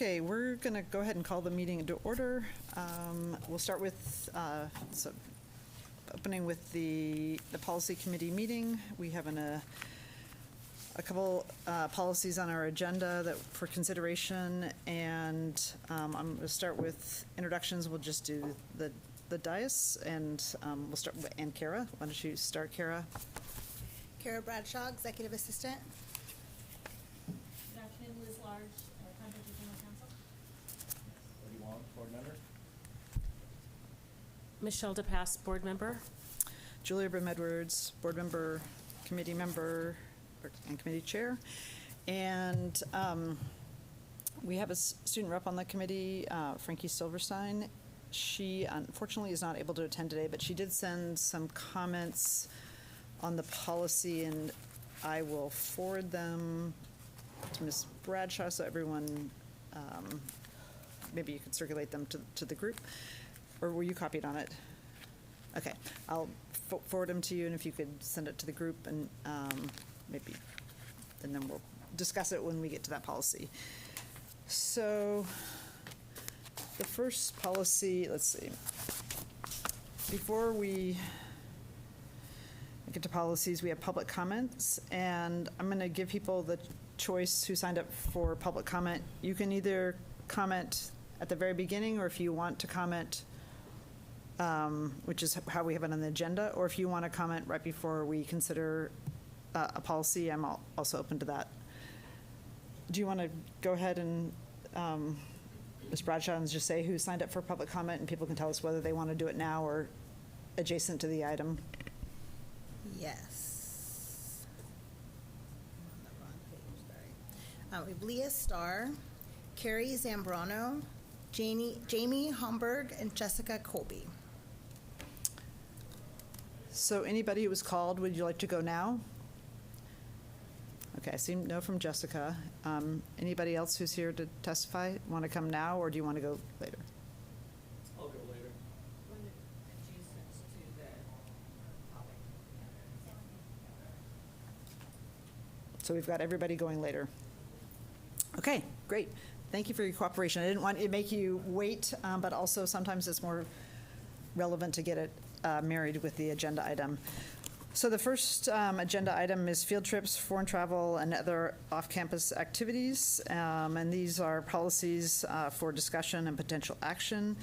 Okay, we're going to go ahead and call the meeting into order. We'll start with opening with the policy committee meeting. We have a couple policies on our agenda that for consideration, and I'm going to start with introductions. We'll just do the dais, and we'll start with Kara. Why don't you start, Kara? Kara Bradshaw, Executive Assistant. Good afternoon, Liz Large, Contractor General Counsel. Cody Wong, Board Member. Michelle DePass, Board Member. Julia Brim-Edwards, Board Member, Committee Member, and Committee Chair. And we have a student rep on the committee, Frankie Silverstein. She unfortunately is not able to attend today, but she did send some comments on the policy, and I will forward them to Ms. Bradshaw so everyone, maybe you could circulate them to the group. Or were you copied on it? Okay, I'll forward them to you, and if you could send it to the group, and maybe, and then we'll discuss it when we get to that policy. So the first policy, let's see, before we get to policies, we have public comments, and I'm going to give people the choice who signed up for public comment. You can either comment at the very beginning, or if you want to comment, which is how we have it on the agenda, or if you want to comment right before we consider a policy, I'm also open to that. Do you want to go ahead and, Ms. Bradshaw, and just say who signed up for public comment, and people can tell us whether they want to do it now or adjacent to the item? Yes. I'm on the wrong page, sorry. We have Leah Starr, Carrie Zambrano, Jamie Homburg, and Jessica Colby. So anybody who was called, would you like to go now? Okay, I see no from Jessica. Anybody else who's here to testify want to come now, or do you want to go later? I'll go later. So we've got everybody going later. Okay, great. Thank you for your cooperation. I didn't want to make you wait, but also sometimes it's more relevant to get it married with the agenda item. So the first agenda item is field trips, foreign travel, and other off-campus activities. And these are policies for discussion and potential action.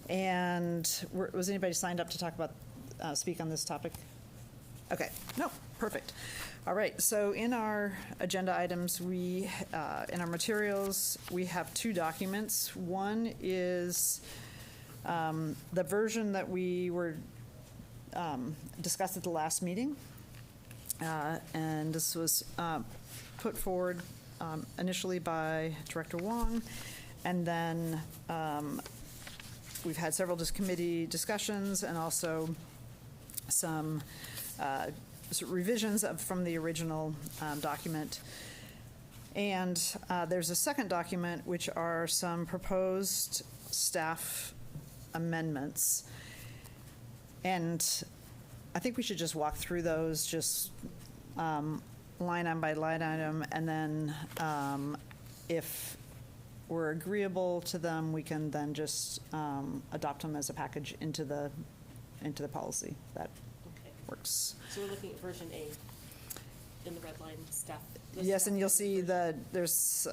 And was anybody signed up to talk about, speak on this topic? Okay, no, perfect. All right, so in our agenda items, in our materials, we have two documents. One is the version that we were discussed at the last meeting, and this was put forward initially by Director Wong, and then we've had several committee discussions and also some revisions from the original document. And there's a second document, which are some proposed staff amendments. And I think we should just walk through those, just line item by line item, and then if we're agreeable to them, we can then just adopt them as a package into the policy. That works. So we're looking at version A in the red line staff. Yes, and you'll see there's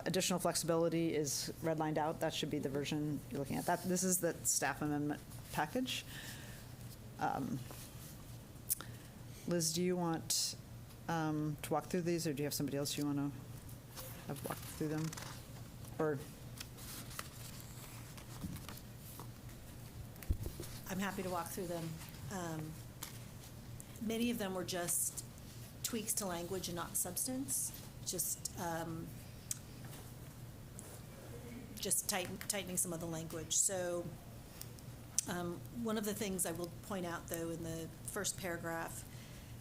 additional flexibility is redlined out. That should be the version you're looking at. This is the staff amendment package. Liz, do you want to walk through these, or do you have somebody else you want to have walk through them? Or I'm happy to walk through them. Many of them were just tweaks to language and not substance, just tightening some of the language. So one of the things I will point out, though, in the first paragraph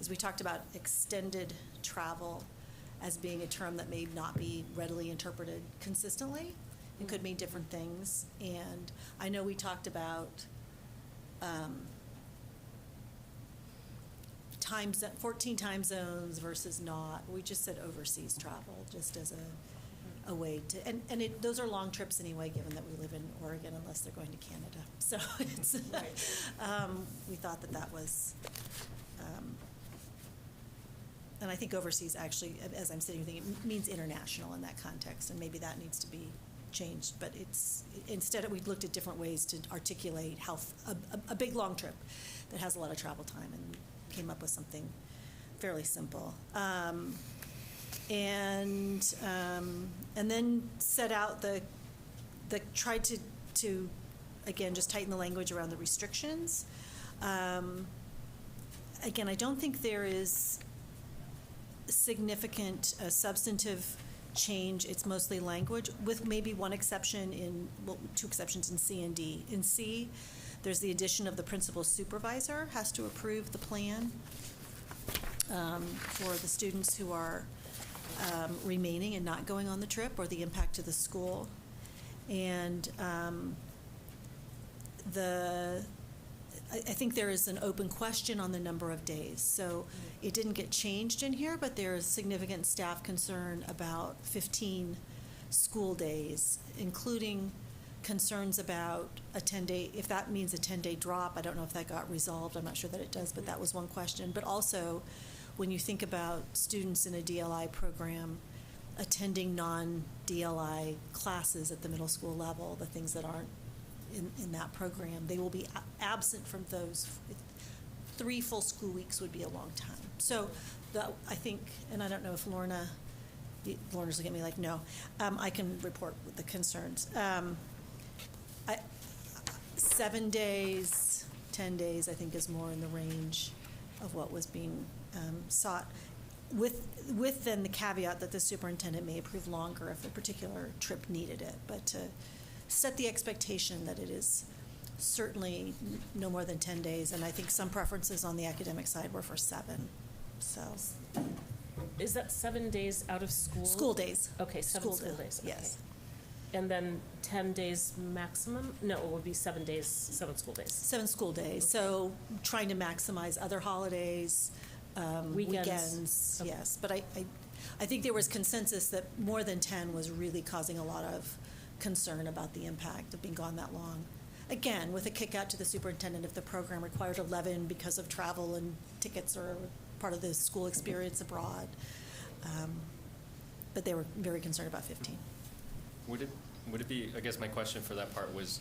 is we talked about extended travel as being a term that may not be readily interpreted consistently and could mean different things. And I know we talked about 14 time zones versus not. We just said overseas travel, just as a way to, and those are long trips anyway, given that we live in Oregon, unless they're going to Canada. So it's, we thought that was, and I think overseas actually, as I'm sitting thinking, it means international in that context, and maybe that needs to be changed. But it's, instead we looked at different ways to articulate how a big long trip that has a lot of travel time, and came up with something fairly simple. And then set out tried to again just tighten the language around the restrictions. Again, I don't think there is significant substantive change. It's mostly language, with maybe one exception two exceptions in C and D. In C, there's the addition of the principal supervisor has to approve the plan for the students who are remaining and not going on the trip, or the impact to the school. And I think there is an open question on the number of days. So it didn't get changed in here, but there is significant staff concern about 15 school days, including concerns about a 10-day, if that means a 10-day drop. I don't know if that got resolved. I'm not sure that it does, but that was one question. But also, when you think about students in a DLI program attending non-DLI classes at the middle school level, the things that aren't in that program, they will be absent from those. 3 full school weeks would be a long time. So I think, and I don't know if Lorna's looking at me like, no, I can report with the concerns. 7 days, 10 days, I think is more in the range of what was being sought, with then the caveat that the superintendent may approve longer if a particular trip needed it, but to set the expectation that it is certainly no more than 10 days, and I think some preferences on the academic side were for 7. So, Is that 7 days out of school? School days. Okay, 7 school days. Okay. Yes. And then 10 days maximum? No, it would be 7 days, 7 school days. 7 school days. So trying to maximize other holidays, weekends, Okay. yes. But I think there was consensus that more than 10 was really causing a lot of concern about the impact of being gone that long. Again, with a kick out to the superintendent if the program required 11 because of travel and tickets or part of the school experience abroad. But they were very concerned about 15. Would it be, I guess my question for that part was,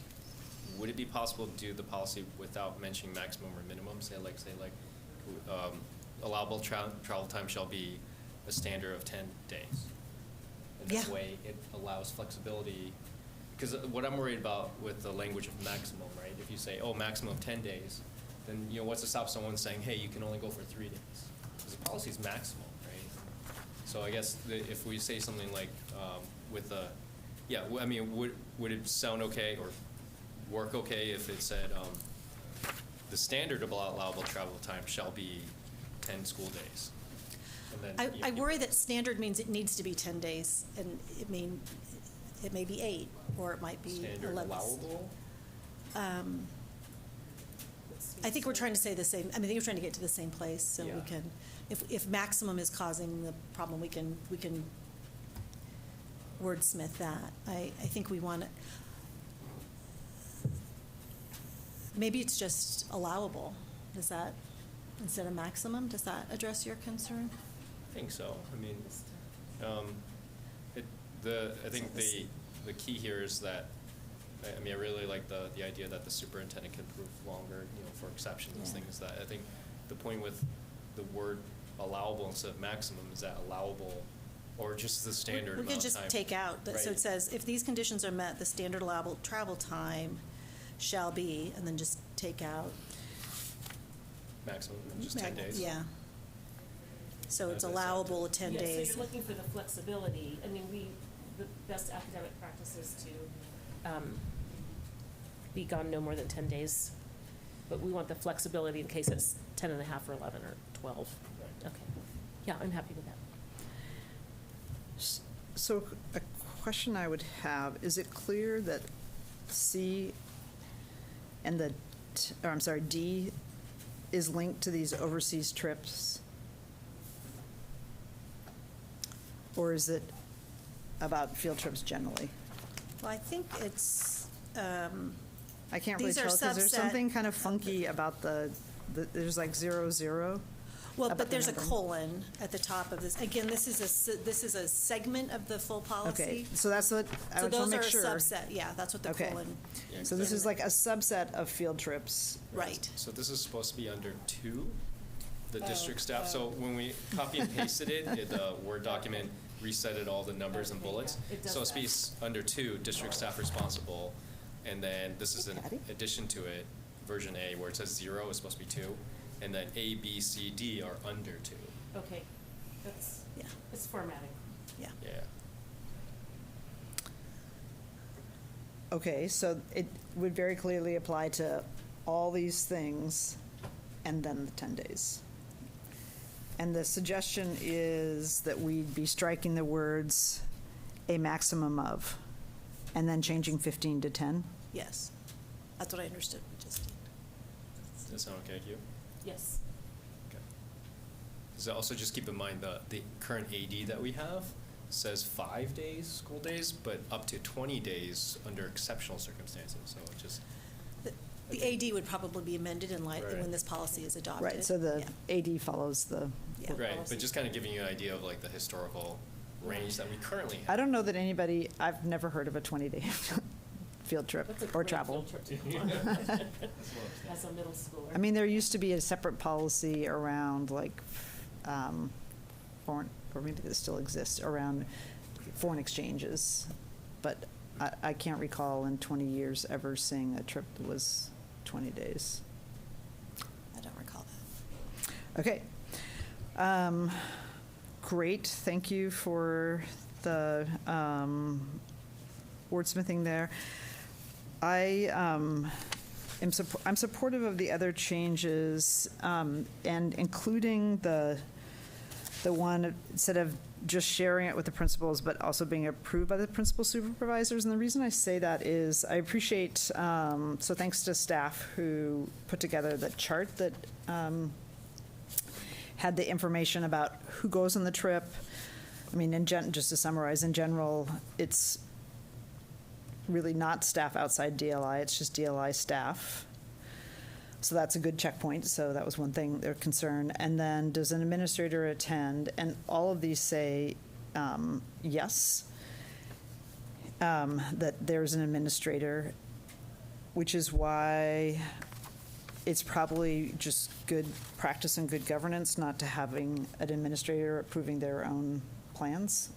would it be possible to do the policy without mentioning maximum or minimum? Say allowable travel time shall be a standard of 10 days. And that Yeah. way it allows flexibility. Because what I'm worried about with the language of maximum, right? If you say, maximum of 10 days, then, what's to stop someone saying, hey, you can only go for 3 days? Because the policy is maximum, right? So I guess if we say something like would it sound okay or work okay if it said the standard of allowable travel time shall be 10 school days? And then I worry that standard means it needs to be 10 days, and it may be 8, or it might be standard 11. allowable? I think we're trying to say the same. I think we're trying to get to the same place, so we Yeah. can, if maximum is causing the problem, we can wordsmith that. I think we want to. Maybe it's just allowable. Does that, instead of maximum, does that address your concern? I think so. I mean, I think the key here is that, I really like the idea that the superintendent can approve longer, for exceptions and Yeah. things. That I think the point with the word allowable instead of maximum is that allowable, or just the standard We amount could of just time. take out, so Right. it says, if these conditions are met, the standard allowable travel time shall be, and then just take out. Maximum, just 10 days. Yeah. So it's As I said. allowable 10 Yeah, days. so you're looking for the flexibility. I mean, the best academic practice is to be gone no more than 10 days, but we want the flexibility in case it's 10 and a half or 11 or 12. Right. Okay. Yeah, I'm happy with that. So a question I would have, is it clear that C and D is linked to these overseas trips? Or is it about field trips generally? Well, I think it's, I can't really These are tell, because there's subset something kind of funky about there's like 00. well, about but the there's a numbering. colon at the top of this. Again, this is a segment of the full policy. Okay, so that's what, I So just want those to are make a sure. subset, yeah, that's what the Okay. colon, Yeah, So this is like a subset of field trips. right. So this is supposed to be under 2, the Oh, district staff. So when we copy and pasted it, the Word document resetted all the numbers and Okay, bullets. yeah, it does So it's that. be under 2, district staff responsible. And then this is an Patty. addition to it, version A, where it says 0 is supposed to be 2. And then A, B, C, D are under 2. Okay, that's, Yeah, it's formatting. yeah. Yeah. Okay, so it would very clearly apply to all these things and then the 10 days. And the suggestion is that we'd be striking the words "a maximum of," and then changing 15 to 10. Yes, that's what I understood we just did. Does that sound okay to you? Yes. Okay. So also just keep in mind the current AD that we have says 5 days, school days, but up to 20 days under exceptional circumstances. So it just, The AD would probably be amended in light, Right. when this policy is adopted. Right, so the Yeah. AD follows the, Yeah. right, policy. but just kind of giving you an idea of like the historical range that we currently have. I don't know that anybody, I've never heard of a 20-day field trip That's a or great travel. field trip to go on. As a middle schooler. I mean, there used to be a separate policy around like foreign, or maybe it still exists, around foreign exchanges. But I can't recall in 20 years ever seeing a trip that was 20 days. I don't recall that. Okay. Great, thank you for the wordsmithing there. I'm supportive of the other changes, and including the one, instead of just sharing it with the principals, but also being approved by the principal supervisors. And the reason I say that is I appreciate, so thanks to staff who put together the chart that had the information about who goes on the trip. I mean, just to summarize, in general, it's really not staff outside DLI, it's just DLI staff. So that's a good checkpoint, so that was one thing, their concern. And then, does an administrator attend? And all of these say yes, that there's an administrator, which is why it's probably just good practice and good governance not to having an administrator approving their own plans.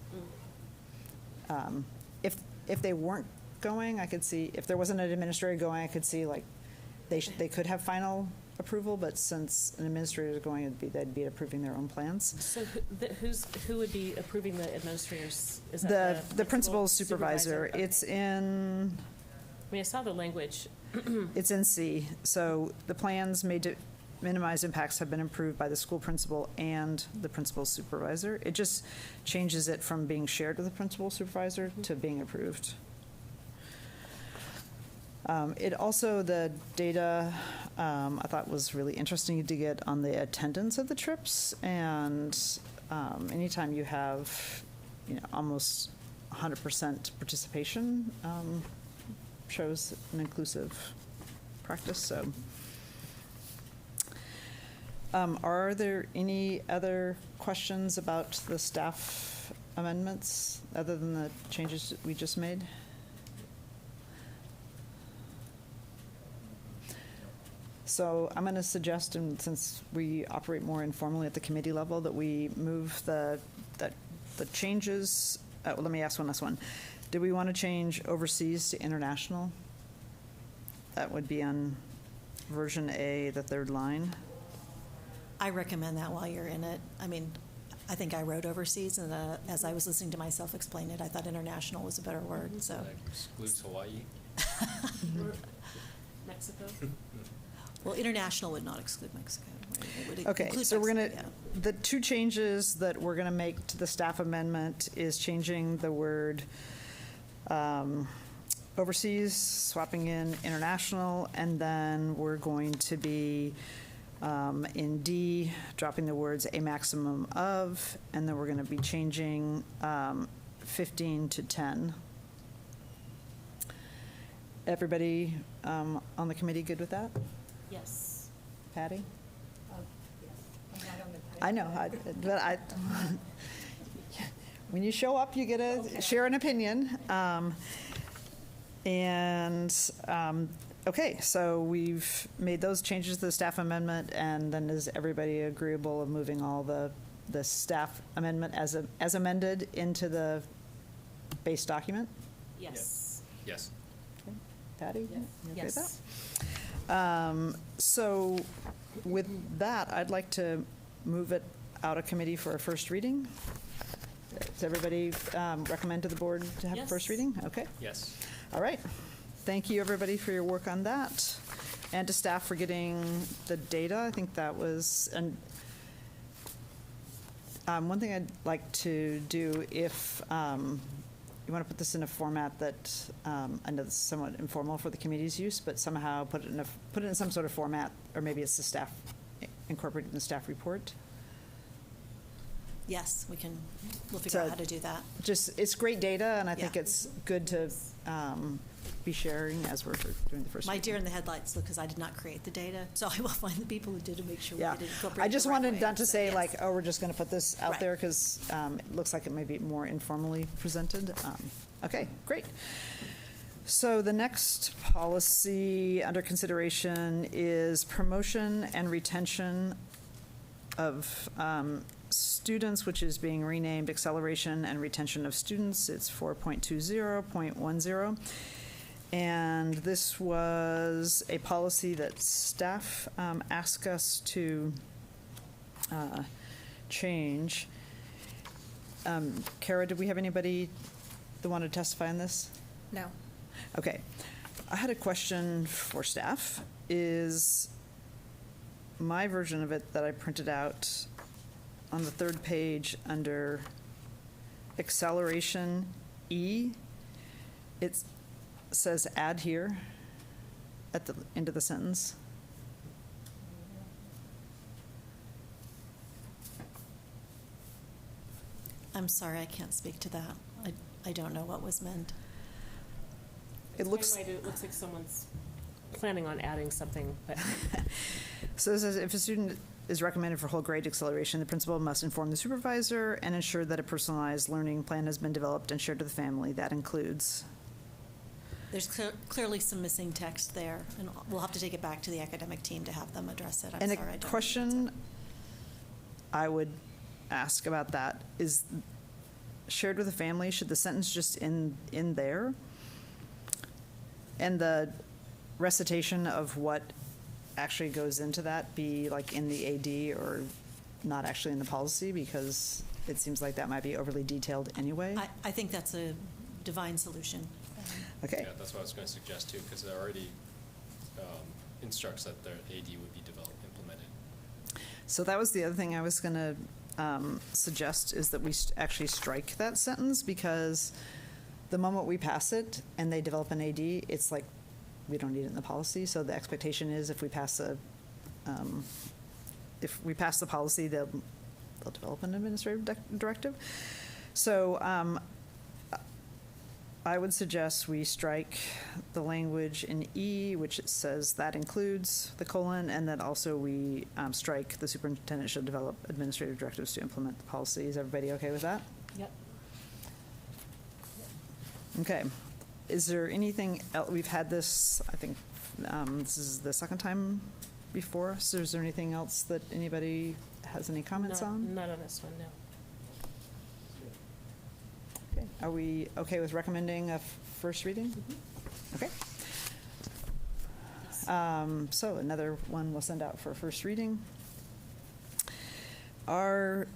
If they weren't going, I could see, if there wasn't an administrator going, I could see like they could have final approval, but since an administrator is going, they'd be approving their own plans. So who would be approving the administrators? Is The that the principal supervisor, it's Okay. in, I mean, I saw the language. it's in C. So the plans made to minimize impacts have been approved by the school principal and the principal supervisor. It just changes it from being shared with the principal supervisor to being approved. It also, the data, I thought was really interesting to get on the attendance of the trips. And anytime you have, almost 100% participation, shows an inclusive practice, so. Are there any other questions about the staff amendments, other than the changes we just made? So I'm going to suggest, and since we operate more informally at the committee level, that we move the changes. Let me ask one last one. Do we want to change overseas to international? That would be on version A, the third line. I recommend that while you're in it. I mean, I think I wrote overseas, and as I was listening to myself explain it, I thought international was a better word, so. That excludes Hawaii. Mexico? Well, international would not exclude Mexico. Right? It would Okay, include so we're going Mexico, to, the two changes that we're going to make to the staff amendment is changing the word overseas, swapping in international, and then we're going to be in D, dropping the words "a maximum of," and then we're going to be changing 15 to 10. Everybody on the committee good with that? Yes. Patty? I know, but when you show up, you get to share an opinion. Okay, so we've made those changes to the staff amendment, and then is everybody agreeable of moving all the staff amendment as amended into the base document? Yes. Yes. Okay. Patty? you okay with Yes. that? So with that, I'd like to move it out of committee for a first reading. Does everybody recommend to the board to have a first Yes. reading? Okay. Yes. All right. Thank you, everybody, for your work on that, and to staff for getting the data. I think that was, and one thing I'd like to do, if you want to put this in a format that, I know it's somewhat informal for the committee's use, but somehow put it in some sort of format, or maybe it's the staff, incorporated in the staff report. Yes, we'll figure out So- how to do that. Just, it's great data, and I think Yeah. it's good to be sharing as we're doing the first. My reading. deer in the headlights, because I did not create the data, so I will find the people who did and make sure we Yeah, did incorporate I just the right wanted way. not to So, say yes. like, oh, we're just going to put this out Right. there, because it looks like it may be more informally presented. Okay, great. So the next policy under consideration is promotion and retention of students, which is being renamed acceleration and retention of students. It's 4.20.10. And this was a policy that staff asked us to change. Kara, did we have anybody that wanted to testify on this? No. Okay. I had a question for staff. Is my version of it that I printed out on the third page under acceleration E, it says add here at the end of the sentence. I'm sorry, I can't speak to that. I don't know what was meant. It looks. It looks like someone's planning on adding something, but So it says, if a student is recommended for whole grade acceleration, the principal must inform the supervisor and ensure that a personalized learning plan has been developed and shared to the family. That includes. There's clearly some missing text there, and we'll have to take it back to the academic team to have them address it. I'm And sorry, I don't a know. question I would ask about that is, shared with the family, should the sentence just in there? And the recitation of what actually goes into that be like in the AD or not actually in the policy? Because it seems like that might be overly detailed anyway. I think that's a divine solution. Okay. Yeah, that's what I was going to suggest too, because it already instructs that their AD would be implemented. So that was the other thing I was going to suggest, is that we actually strike that sentence, because the moment we pass it and they develop an AD, it's like we don't need it in the policy. So the expectation is if we pass the policy, they'll develop an administrative directive. So I would suggest we strike the language in E, which it says that includes the colon, and that also we strike the superintendent should develop administrative directives to implement the policy. Is everybody okay with that? yep. Okay. Is there anything else? We've had this, I think, this is the second time before us. Is there anything else that anybody has any comments on? Not on this one, no. Okay. Are we okay with recommending a first reading? Okay. So another one we'll send out for first reading. Our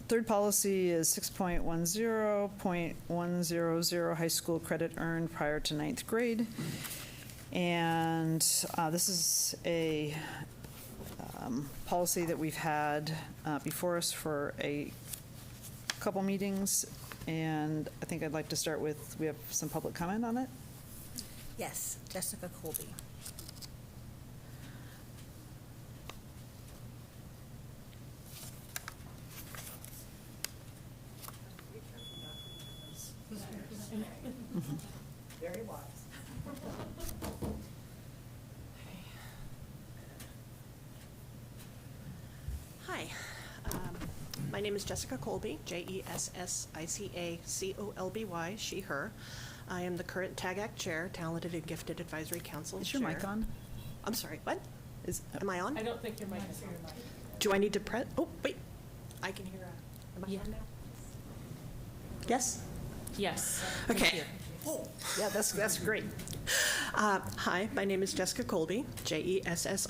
third policy is 6.10.100, high school credit earned prior to ninth grade. And this is a policy that we've had before us for a couple meetings, and I think I'd like to start with, we have some public comment on it. Yes, Jessica Colby. Very wise. Hi, my name is Jessica Colby, Jessica-Colby, she, her. I am the current TAGAC Chair, Talented and Gifted Advisory Council Is your Chair. mic on? I'm sorry, what? Am I on? I don't think your mic is on. Do I need to press? Oh, wait, I can hear. Am I on now? Yes? Yes. Okay. Yeah, that's great. Hi, my name is Jessica Colby, Jessica-Colby,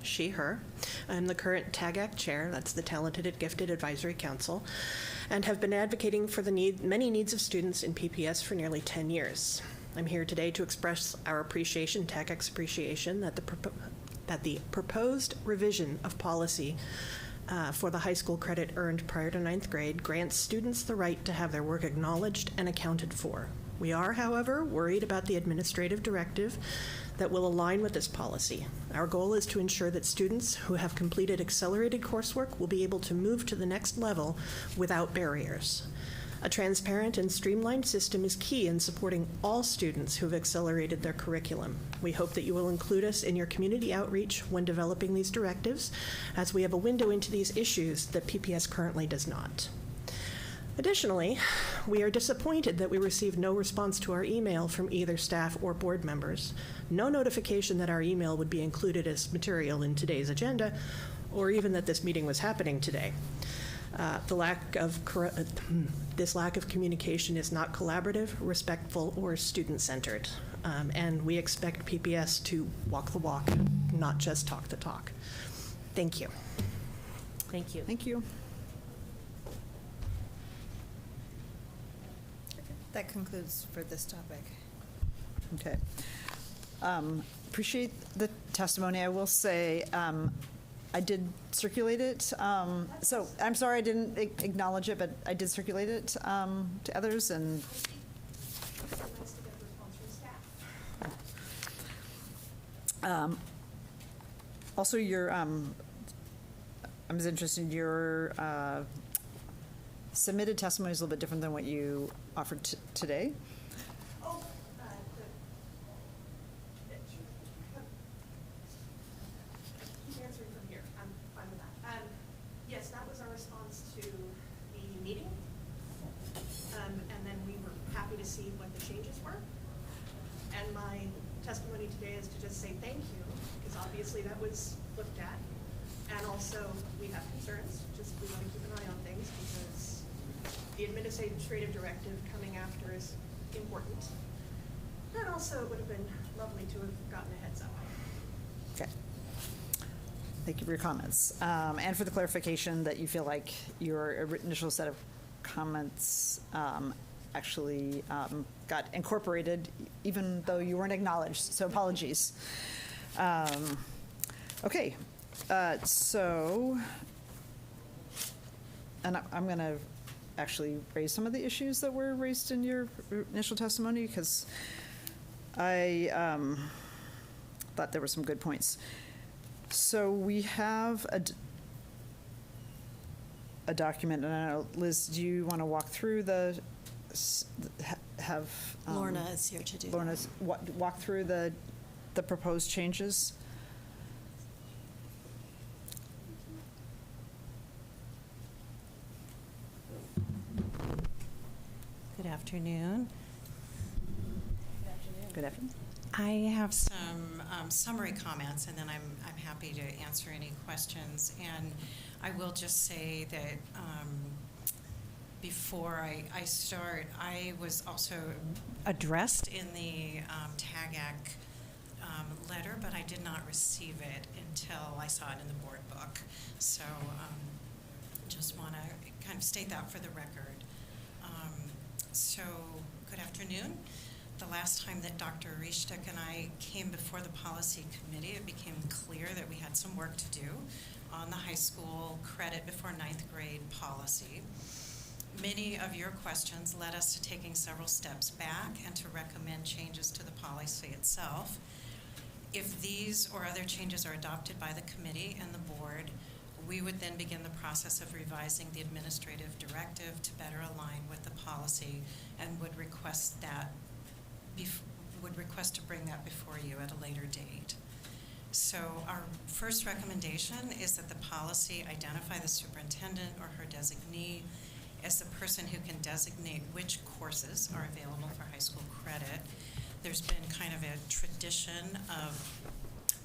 she, her. I'm the current TAGAC Chair, that's the Talented and Gifted Advisory Council, and have been advocating for the many needs of students in PPS for nearly 10 years. I'm here today to express our appreciation, TAGAC's appreciation, that the proposed revision of policy for the high school credit earned prior to 9th grade grants students the right to have their work acknowledged and accounted for. We are, however, worried about the administrative directive that will align with this policy. Our goal is to ensure that students who have completed accelerated coursework will be able to move to the next level without barriers. A transparent and streamlined system is key in supporting all students who have accelerated their curriculum. We hope that you will include us in your community outreach when developing these directives, as we have a window into these issues that PPS currently does not. Additionally, we are disappointed that we received no response to our email from either staff or board members, no notification that our email would be included as material in today's agenda, or even that this meeting was happening today. This lack of communication is not collaborative, respectful, or student-centered, and we expect PPS to walk the walk, not just talk the talk. Thank you. Thank you. Thank you. That concludes for this topic. Okay. Appreciate the testimony. I will say, I did circulate it. So I'm sorry I didn't acknowledge it, but I did circulate it to others, and also your, I was interested in your submitted testimony is a little bit different than what you offered today. Answering from here, I'm fine with that. Yes, that was our response to the meeting. And then we were happy to see what the changes were. And my testimony today is to just say thank you, because obviously that was looked at. And also, we have concerns, just we want to keep an eye on things, because the administrative directive coming after is important. And also, it would have been lovely to have gotten a heads up. Okay. Thank you for your comments. And for the clarification that you feel like your initial set of comments actually got incorporated, even though you weren't acknowledged, so apologies. Okay, so, and I'm going to actually raise some of the issues that were raised in your initial testimony, because I thought there were some good points. So we have a document, and I don't know, Liz, do you want to walk through have Lorna is here to do that. Lorna's walk through the proposed changes? Good afternoon. Good afternoon. I have some summary comments, and then I'm happy to answer any questions. And I will just say that before I start, I was also addressed in the TAGAC letter, but I did not receive it until I saw it in the board book. So just want to kind of state that for the record. So good afternoon. The last time that Dr. Rishtik and I came before the policy committee, it became clear that we had some work to do on the high school credit before 9th grade policy. Many of your questions led us to taking several steps back and to recommend changes to the policy itself. If these or other changes are adopted by the committee and the board, we would then begin the process of revising the administrative directive to better align with the policy policy and would request to bring that before you at a later date. So our first recommendation is that the policy identify the superintendent or her designee as the person who can designate which courses are available for high school credit. There's been kind of a tradition of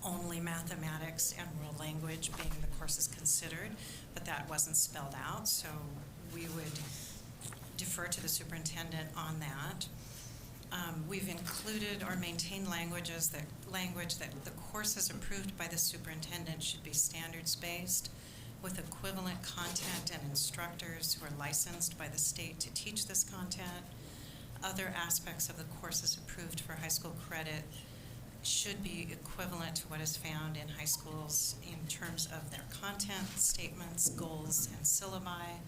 only mathematics and world language being the courses considered, but that wasn't spelled out, so we would defer to the superintendent on that. We've included or maintained language that the courses approved by the superintendent should be standards-based with equivalent content and instructors who are licensed by the state to teach this content. Other aspects of the courses approved for high school credit should be equivalent to what is found in high schools in terms of their content, statements, goals, and syllabi,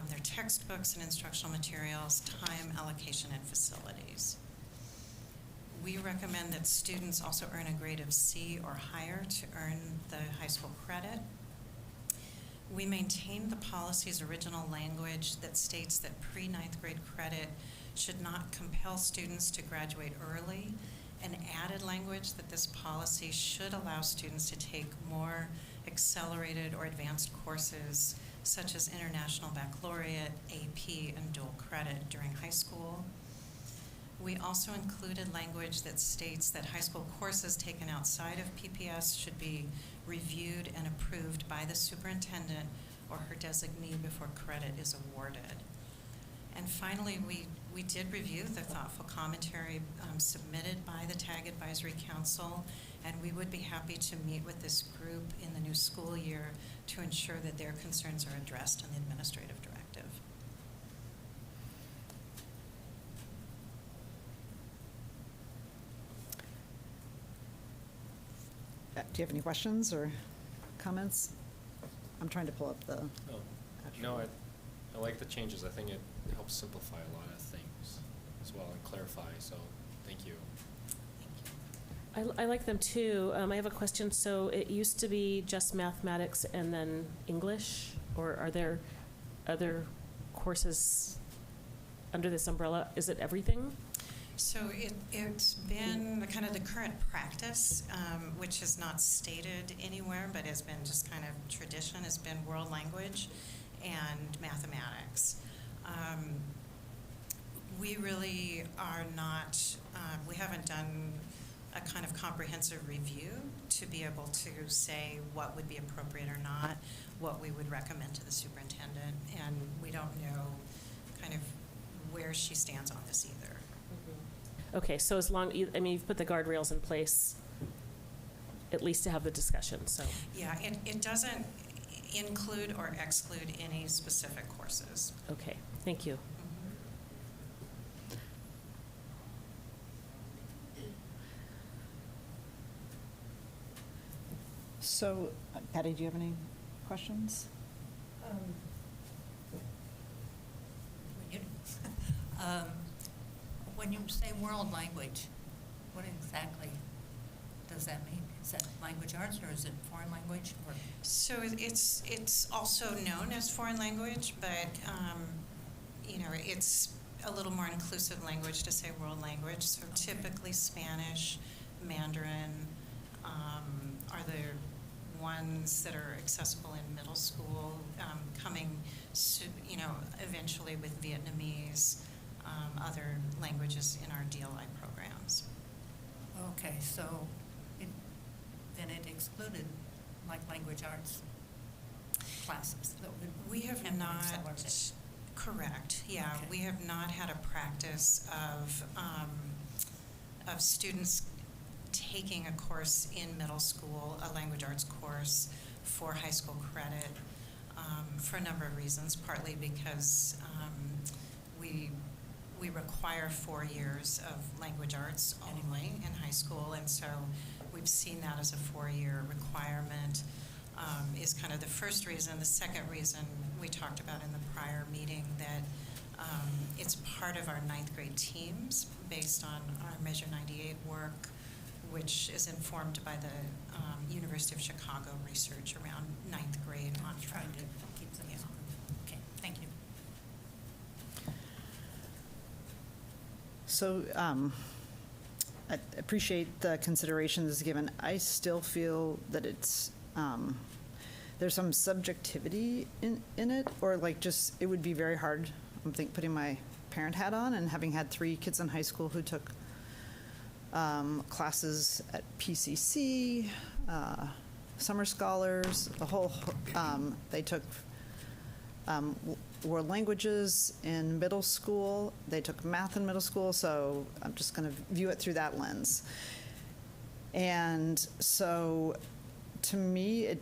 their textbooks and instructional materials, time allocation, and facilities. We recommend that students also earn a grade of C or higher to earn the high school credit. We maintain the policy's original language that states that pre-ninth grade credit should not compel students to graduate early, and added language that this policy should allow students to take more accelerated or advanced courses such as International Baccalaureate, AP, and dual credit during high school. We also included language that states that high school courses taken outside of PPS should be reviewed and approved by the superintendent or her designee before credit is awarded. And finally, we did review the thoughtful commentary submitted by the TAG Advisory Council, and we would be happy to meet with this group in the new school year to ensure that their concerns are addressed in the administrative directive. Do you have any questions or comments? I'm trying to pull up the. Oh, no, I like the changes. I think it helps simplify a lot of things as well and clarify, so thank you. I like them too. I have a question. So it used to be just mathematics and then English, or are there other courses under this umbrella? Is it everything? So it's been kind of the current practice, which is not stated anywhere, but has been just kind of tradition, has been world language and mathematics. We really are not, we haven't done a kind of comprehensive review to be able to say what would be appropriate or not, what we would recommend to the superintendent, and we don't know kind of where she stands on this either. Okay, so as long, I mean, you've put the guardrails in place, at least to have the discussion, so. Yeah, it doesn't include or exclude any specific courses. Okay, thank you. So, Patty, do you have any questions? When you say world language, what exactly does that mean? Is that language arts, or is it foreign language? Or? So it's also known as foreign language, but you know, it's a little more inclusive language to say world language. So typically Spanish, Mandarin are the ones that are accessible in middle school, coming, you know, eventually with Vietnamese, other languages in our DLI programs. Okay, so then it excluded like language arts classes. We have not, correct, yeah. Okay. We have not had a practice of students taking a course in middle school, a language arts course for high school credit, for a number of reasons, partly because we require 4 years of language arts only in high school, and so we've seen that as a 4-year requirement, is kind of the first reason. The second reason we talked about in the prior meeting, that it's part of our 9th grade teams based on our Measure 98 work, which is informed by the University of Chicago research around 9th grade on track. Trying to keep them. Yeah. Okay, thank you. So I appreciate the consideration that's given. I still feel that it's, there's some subjectivity in it, or like just, it would be very hard, I'm putting my parent hat on and having had 3 kids in high school who took classes at PCC, summer scholars, the whole, they took world languages in middle school, they took math in middle school, so I'm just going to view it through that lens. And so, to me,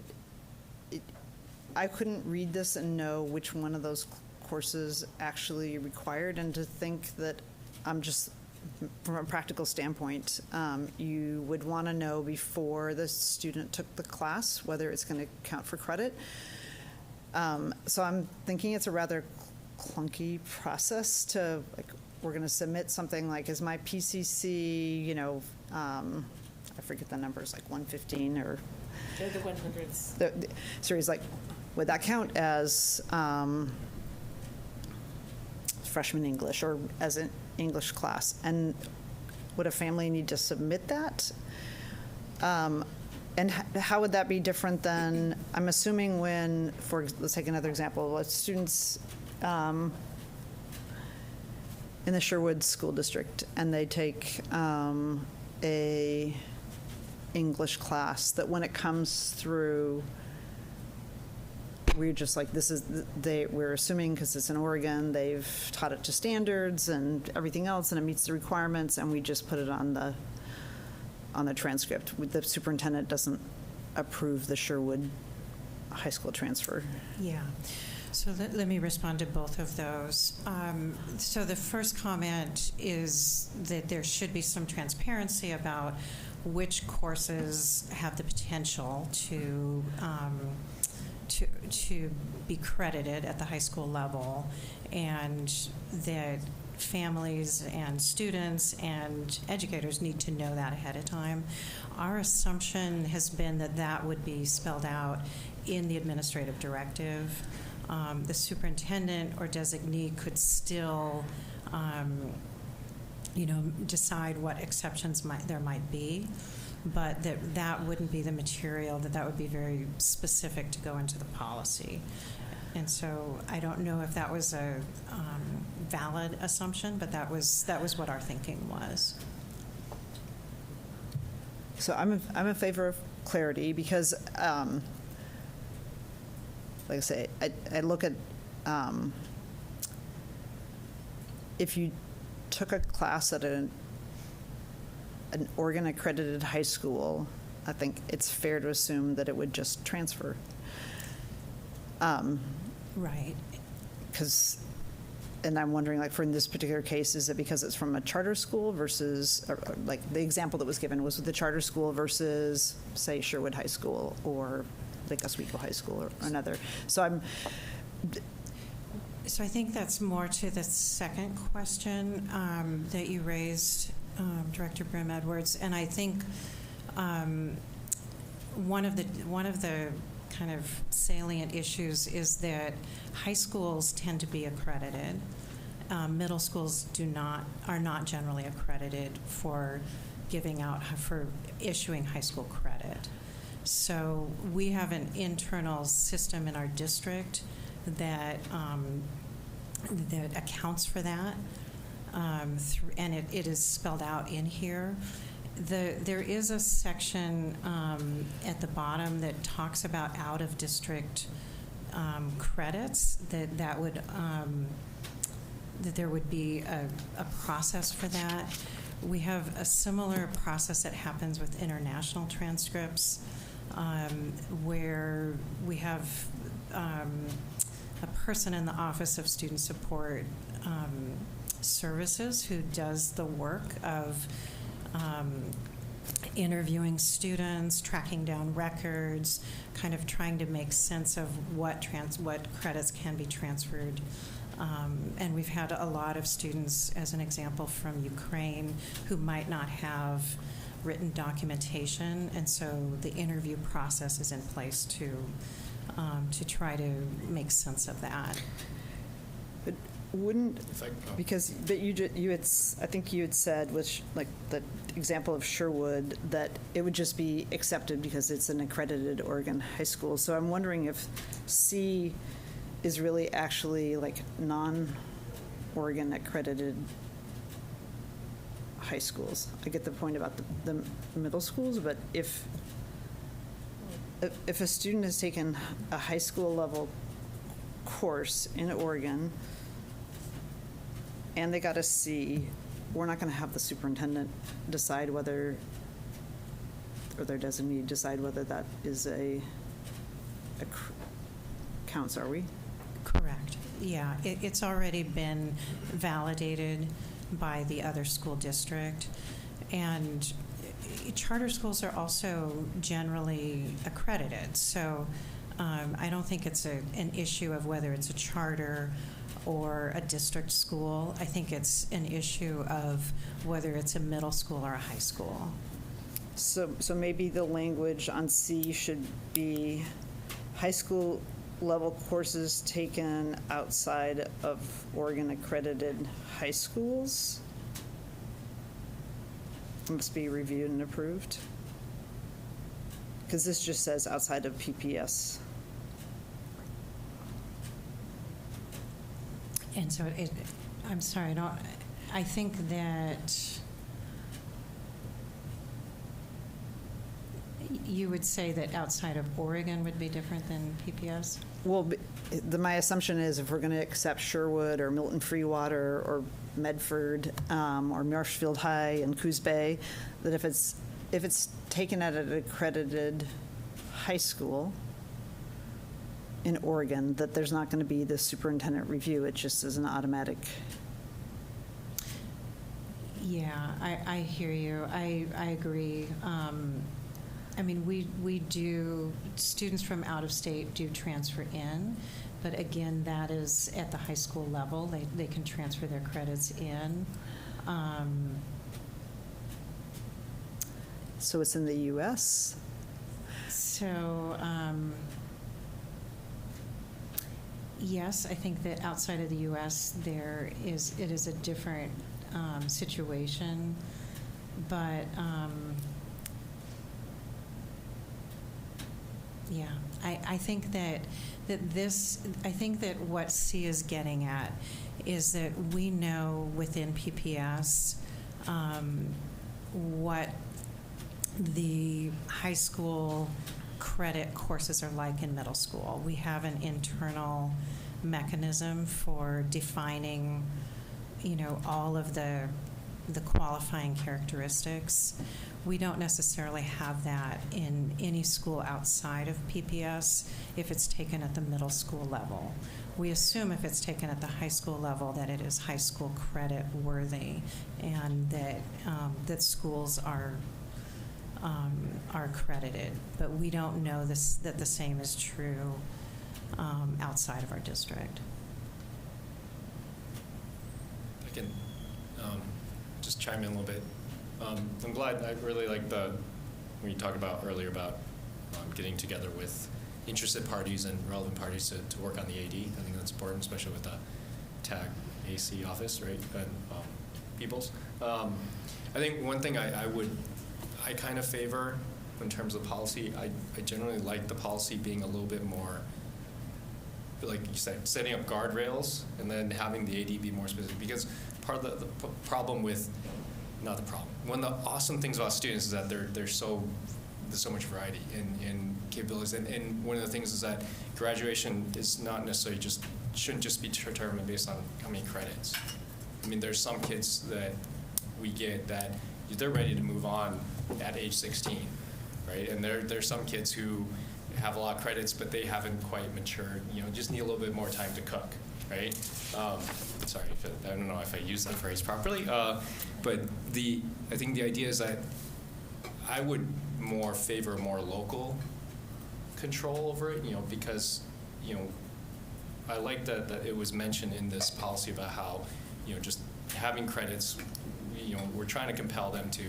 I couldn't read this and know which one of those courses actually required, and to think that I'm just, from a practical standpoint, you would want to know before the student took the class whether it's going to count for credit. So I'm thinking it's a rather clunky process to, like, we're going to submit something like, is my PCC, you know, I forget the numbers, like 115 or. They're the 100s. The series, like, would that count as freshman English or as an English class? And would a family need to submit that? And how would that be different than, I'm assuming when, let's take another example, students in the Sherwood School District, and they take a English class, that when it comes through, we're just like, we're assuming, because it's in Oregon, they've taught it to standards and everything else, and it meets the requirements, and we just put it on the transcript. The superintendent doesn't approve the Sherwood High School transfer. Yeah. So let me respond to both of those. So the first comment is that there should be some transparency about which courses have the potential to be credited at the high school level, and that families and students and educators need to know that ahead of time. Our assumption has been that that would be spelled out in the administrative directive. The superintendent or designee could still, decide what exceptions there might be, but that wouldn't be the material, that would be very specific to go into the policy. And so I don't know if that was a valid assumption, but that was what our thinking was. So I'm in favor of clarity, because, like I say, I look at, if you took a class at an Oregon accredited high school, I think it's fair to assume that it would just transfer. Right. And I'm wondering, like, for in this particular case, is it because it's from a charter school versus, or like the example that was given was with the charter school versus, say, Sherwood High School or like Oswego High School or another. So I think that's more to the second question that you raised, Director Brim-Edwards, and I think one of the kind of salient issues is that high schools tend to be accredited. Middle schools are not generally accredited for issuing high school credit. So we have an internal system in our district that accounts for that, and it is spelled out in here. There is a section at the bottom that talks about out-of-district credits, that there would be a process for that. We have a similar process that happens with international transcripts, where we have a person in the Office of Student Support Services who does the work of interviewing students, tracking down records, kind of trying to make sense of what credits can be transferred. And we've had a lot of students, as an example, from Ukraine who might not have written documentation, and so the interview process is in place to try to make sense of that. But Wouldn't, If I- oh. because, but you had, I think you had said, which, like, the example of Sherwood, that it would just be accepted because it's an accredited Oregon high school. So I'm wondering if C is really actually like non-Oregon accredited high schools. I get the point about the middle schools, but if a student has taken a high school level course in Oregon and they got a C, we're not going to have the superintendent decide whether, or their designee decide whether that is counts, are we? Correct. Yeah, it's already been validated by the other school district. And charter schools are also generally accredited. So I don't think it's an issue of whether it's a charter or a district school. I think it's an issue of whether it's a middle school or a high school. So maybe the language on C should be high school level courses taken outside of Oregon accredited high schools must be reviewed and approved. Because this just says outside of PPS. And so I'm sorry, I think that you would say that outside of Oregon would be different than PPS? Well, my assumption is if we're going to accept Sherwood or Milton Freewater or Medford or Marshfield High and Coos Bay, that if it's taken at an accredited high school in Oregon, that there's not going to be the superintendent review. It just is an automatic. Yeah, I hear you. I agree. I mean, we do, students from out of state do transfer in, but again, that is at the high school level. They can transfer their credits in. So it's in the U.S.? So, yes, I think that outside of the U.S. it is a different situation, but yeah, I think that what C is getting at is that we know within PPS what the high school credit courses are like in middle school. We have an internal mechanism for defining, all of the qualifying characteristics. We don't necessarily have that in any school outside of PPS if it's taken at the middle school level. We assume if it's taken at the high school level that it is high school credit worthy and that schools are credited, but we don't know that the same is true outside of our district. I can just chime in a little bit. I'm glad. I really like when you talked about earlier about getting together with interested parties and relevant parties to work on the AD. I think that's important, especially with the TAG AC office, right? And Peoples. I think one thing I kind of favor in terms of policy. I generally like the policy being a little bit more, like you said, setting up guardrails and then having the AD be more specific. Because part of the problem with, not the problem, one of the awesome things about students is that there's so much variety in capabilities. And one of the things is that graduation is not necessarily shouldn't just be determined based on how many credits. I mean, there's some kids that we get that they're ready to move on at age 16, right? And there's some kids who have a lot of credits, but they haven't quite matured, just need a little bit more time to cook, right? Sorry, I don't know if I used that phrase properly, but I think the idea is that I would more favor more local control over it, because, I like that it was mentioned in this policy about how, just having credits, we're trying to compel them to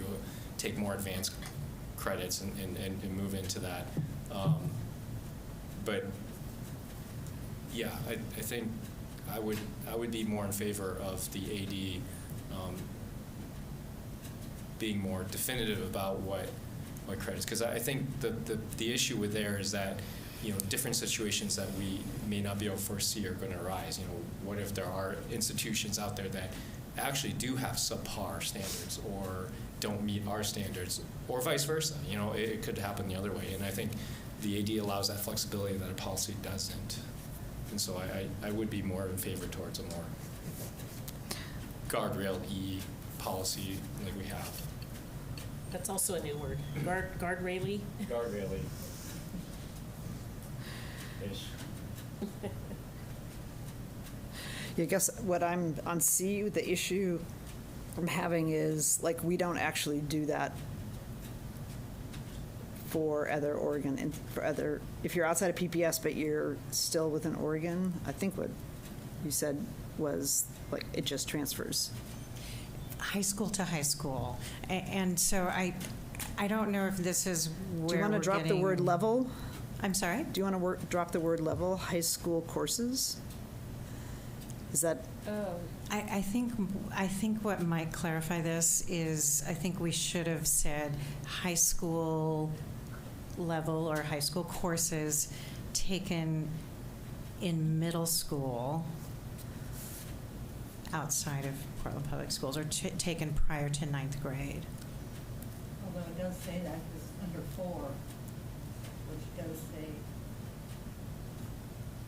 take more advanced credits and move into that. But yeah, I think I would be more in favor of the AD being more definitive about what credits, because I think the issue with there is that, you know, different situations that we may not be able to foresee are going to arise. You know, what if there are institutions out there that actually do have subpar standards or don't meet our standards, or vice versa? You know, it could happen the other way, and I think the AD allows that flexibility that a policy doesn't. And so I would be more in favor towards a more guardrail-y policy like we have. That's also a new word. Guardrail-y. Guardrail-y. Ish. I guess what I'm on C, the issue I'm having is, like, we don't actually do that for other Oregon, and for other, if you're outside of PPS but you're still within Oregon, I think what you said was, like, it just transfers. High school to high school. And so I don't know if this is where Do you want to drop the word level? I'm sorry? Do you want to drop the word level, high school courses? Is that? Oh. I think what might clarify this is, I think we should have said high school level or high school courses taken in middle school outside of Portland Public Schools, or taken prior to 9th grade. Although it does say that it's under 4, which does say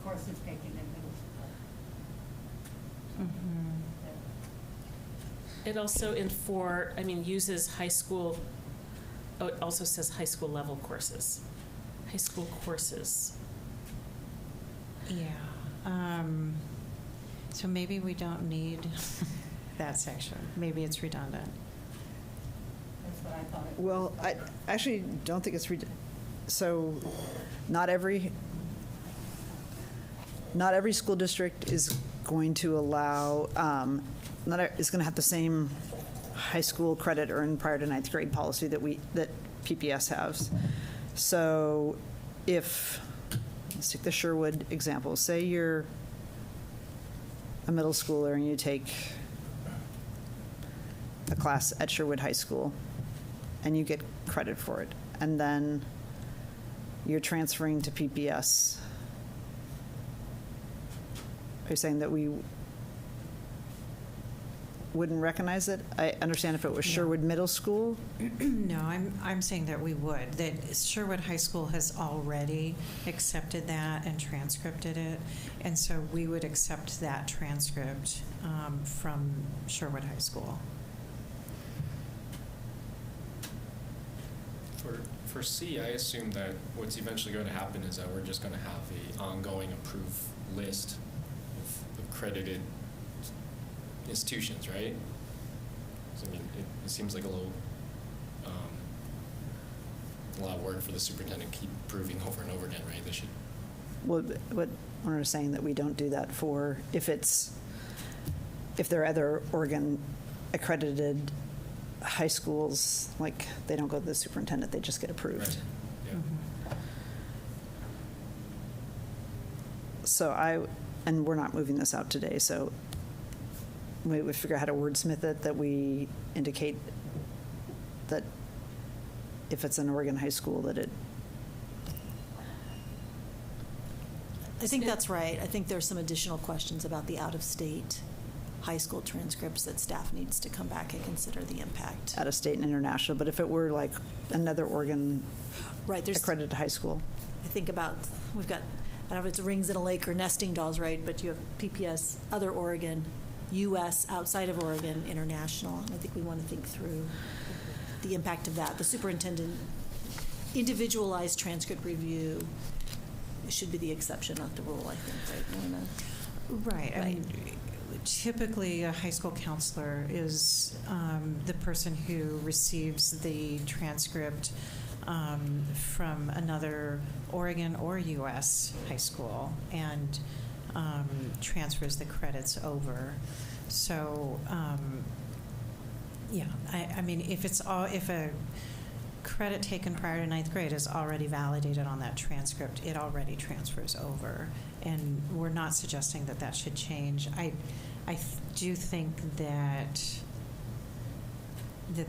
courses taken in middle school. Mm-hmm. It also in 4, I mean, uses high school, oh, it also says high school level courses. High school courses. Yeah. So maybe we don't need that section. Maybe it's redundant. That's what I thought it was. Well, I actually don't think it's so not every school district is going to allow, is going to have the same high school credit earned prior to 9th grade policy that PPS has. So if, let's take the Sherwood example. Say you're a middle schooler and you take a class at Sherwood High School and you get credit for it, and then you're transferring to PPS. Are you saying that we wouldn't recognize it? I understand if it was Sherwood Middle School. No, I'm saying that we would. That Sherwood High School has already accepted that and transcripted it, and so we would accept that transcript from Sherwood High School. For C, I assume that what's eventually going to happen is that we're just going to have an ongoing approved list of accredited institutions, right? So, I mean, it seems like a lot of work for the superintendent to keep proving over and over again, right? They should. Well, what Warner is saying, that we don't do that for, if there are other Oregon accredited high schools, like, they don't go to the superintendent, they just get approved. Right. Yeah. Mm-hmm. So and we're not moving this out today, so we would figure out how to wordsmith it, that we indicate that if it's an Oregon high school, that it. I think that's right. I think there's some additional questions about the out-of-state high school transcripts that staff needs to come back and consider the impact. Out of state and international, but if it were like another Oregon accredited high school. I think about, we've got, I don't know if it's rings in a lake or nesting dolls, right? But you have PPS, other Oregon, U.S., outside of Oregon, international. I think we want to think through the impact of that. The superintendent, individualized transcript review should be the exception, not the rule, I think, right, Lorna? Right. I mean, typically, a high school counselor is the person who receives the transcript from another Oregon or U.S. high school and transfers the credits over. So, yeah, I mean, if credit taken prior to ninth grade is already validated on that transcript. It already transfers over. And we're not suggesting that that should change. I do think that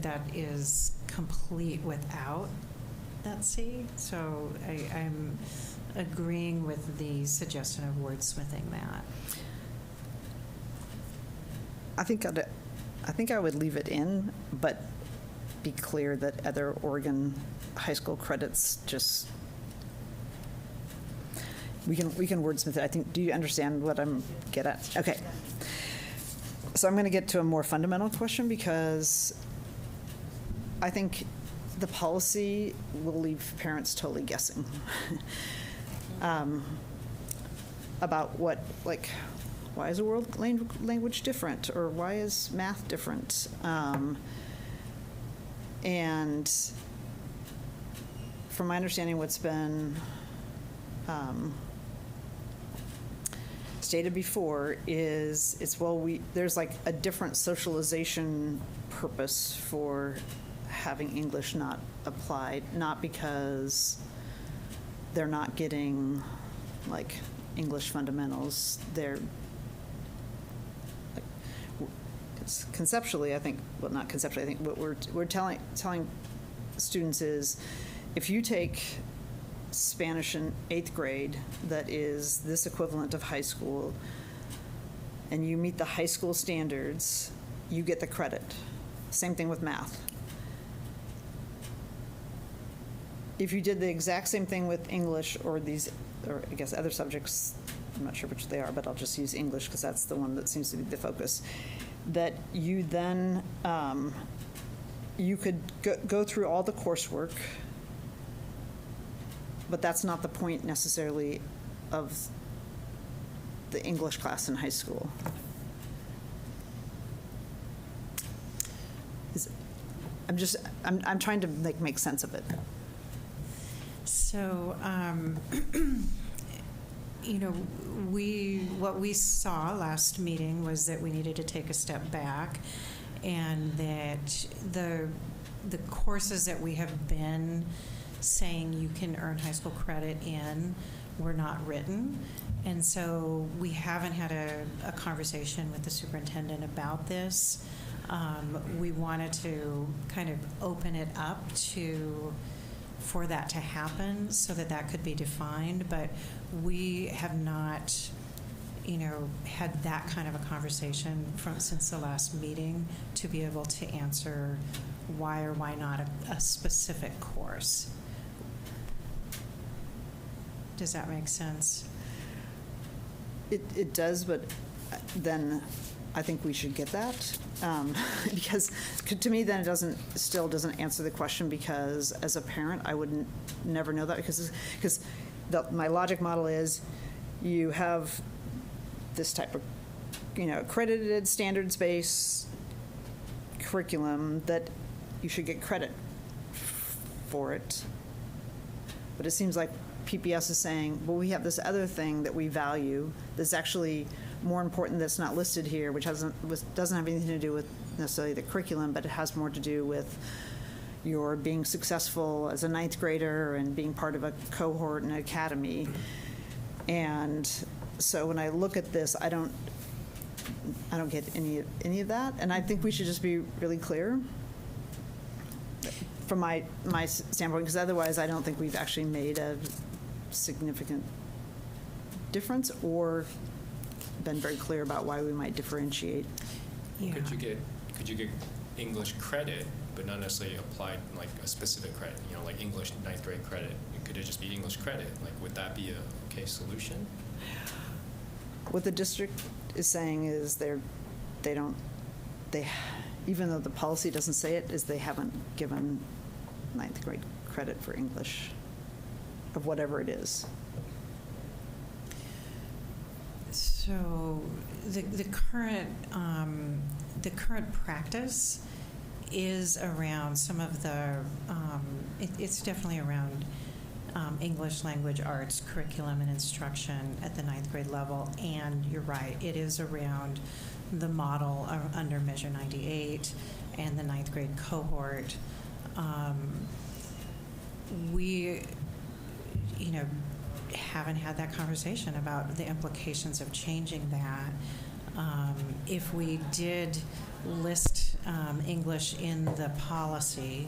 that is complete without that C. So I'm agreeing with the suggestion of wordsmithing that. I think I would leave it in, but be clear that other Oregon high school credits just, we can wordsmith it. I think, do you understand what I'm getting at? Okay. So I'm going to get to a more fundamental question, because I think the policy will leave parents totally guessing about what, like, why is a world language different, or why is math different? And from my understanding, what's been stated before is there's like a different socialization purpose for having English not applied, not because they're not getting like English fundamentals. They're like, it's conceptually, I think, well, not conceptually, I think what we're telling students is, if you take Spanish in 8th grade, that is this equivalent of high school, and you meet the high school standards, you get the credit. Same thing with math. If you did the exact same thing with English or I guess other subjects, I'm not sure which they are, but I'll just use English because that's the one that seems to be the focus, that you then, you could go through all the coursework, but that's not the point necessarily of the English class in high school. I'm trying to make sense of it. So, what we saw last meeting was that we needed to take a step back, and that the courses that we have been saying you can earn high school credit in were not written. And so we haven't had a conversation with the superintendent about this. We wanted to kind of open it up for that to happen so that could be defined, but we have not, had that kind of a conversation since the last meeting to be able to answer why or why not a specific course. Does that make sense? It does, but then I think we should get that, because to me then it still doesn't answer the question, because as a parent I would never know that, because my logic model is you have this type of accredited standards-based curriculum that you should get credit for it, but it seems like PPS is saying, well, we have this other thing that we value that's actually more important, that's not listed here, which doesn't have anything to do with necessarily the curriculum, but it has more to do with your being successful as a 9th grader and being part of a cohort in an academy. And so when I look at this, I don't get any of that, and I think we should just be really clear from my standpoint, because otherwise I don't think we've actually made a significant difference or been very clear about why we might differentiate. Yeah. Could you get English credit, but not necessarily applied like a specific credit? Like English 9th grade credit. Could it just be English credit? Like, would that be a okay solution? What the district is saying is even though the policy doesn't say it, is they haven't given 9th grade credit for English of whatever it is. So the current practice is around some of the it's definitely around English language arts curriculum and instruction at the 9th grade level, and you're right, it is around the model under Measure 98 and the 9th grade cohort. we, haven't had that conversation about the implications of changing that. If we did list English in the policy,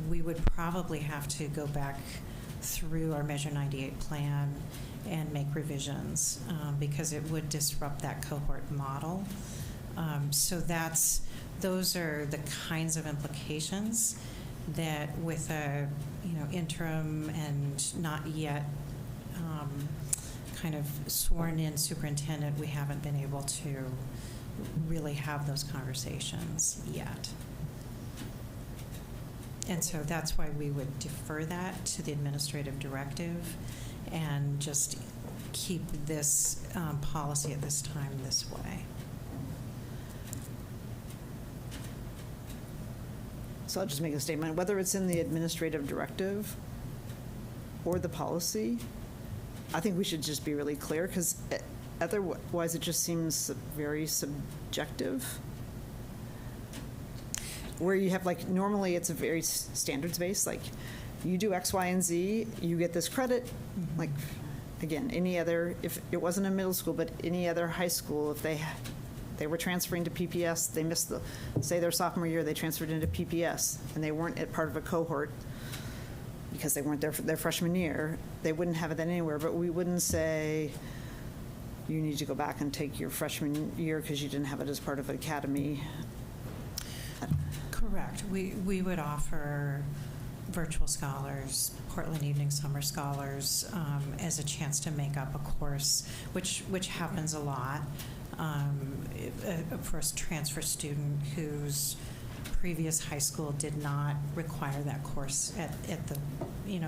we would probably have to go back through our Measure 98 plan and make revisions because it would disrupt that cohort model. So those are the kinds of implications that with a interim and not yet kind of sworn in superintendent, we haven't been able to really have those conversations yet. And so that's why we would defer that to the administrative directive and just keep this policy at this time this way. So I'll just make a statement, whether it's in the administrative directive or the policy, I think we should just be really clear, because otherwise it just seems very subjective. Where you have, like, normally it's a very standards-based, like, you do X, Y, and Z, you get this credit. Like, again, any other, if it wasn't a middle school, but any other high school, if they were transferring to PPS, they missed say their sophomore year, they transferred into PPS, and they weren't at part of a cohort because they weren't there for their freshman year, they wouldn't have it anywhere, but we wouldn't say, you need to go back and take your freshman year because you didn't have it as part of an academy. Correct. We would offer virtual scholars, Portland Evening Summer Scholars, as a chance to make up a course, which happens a lot. For a transfer student whose previous high school did not require that course at the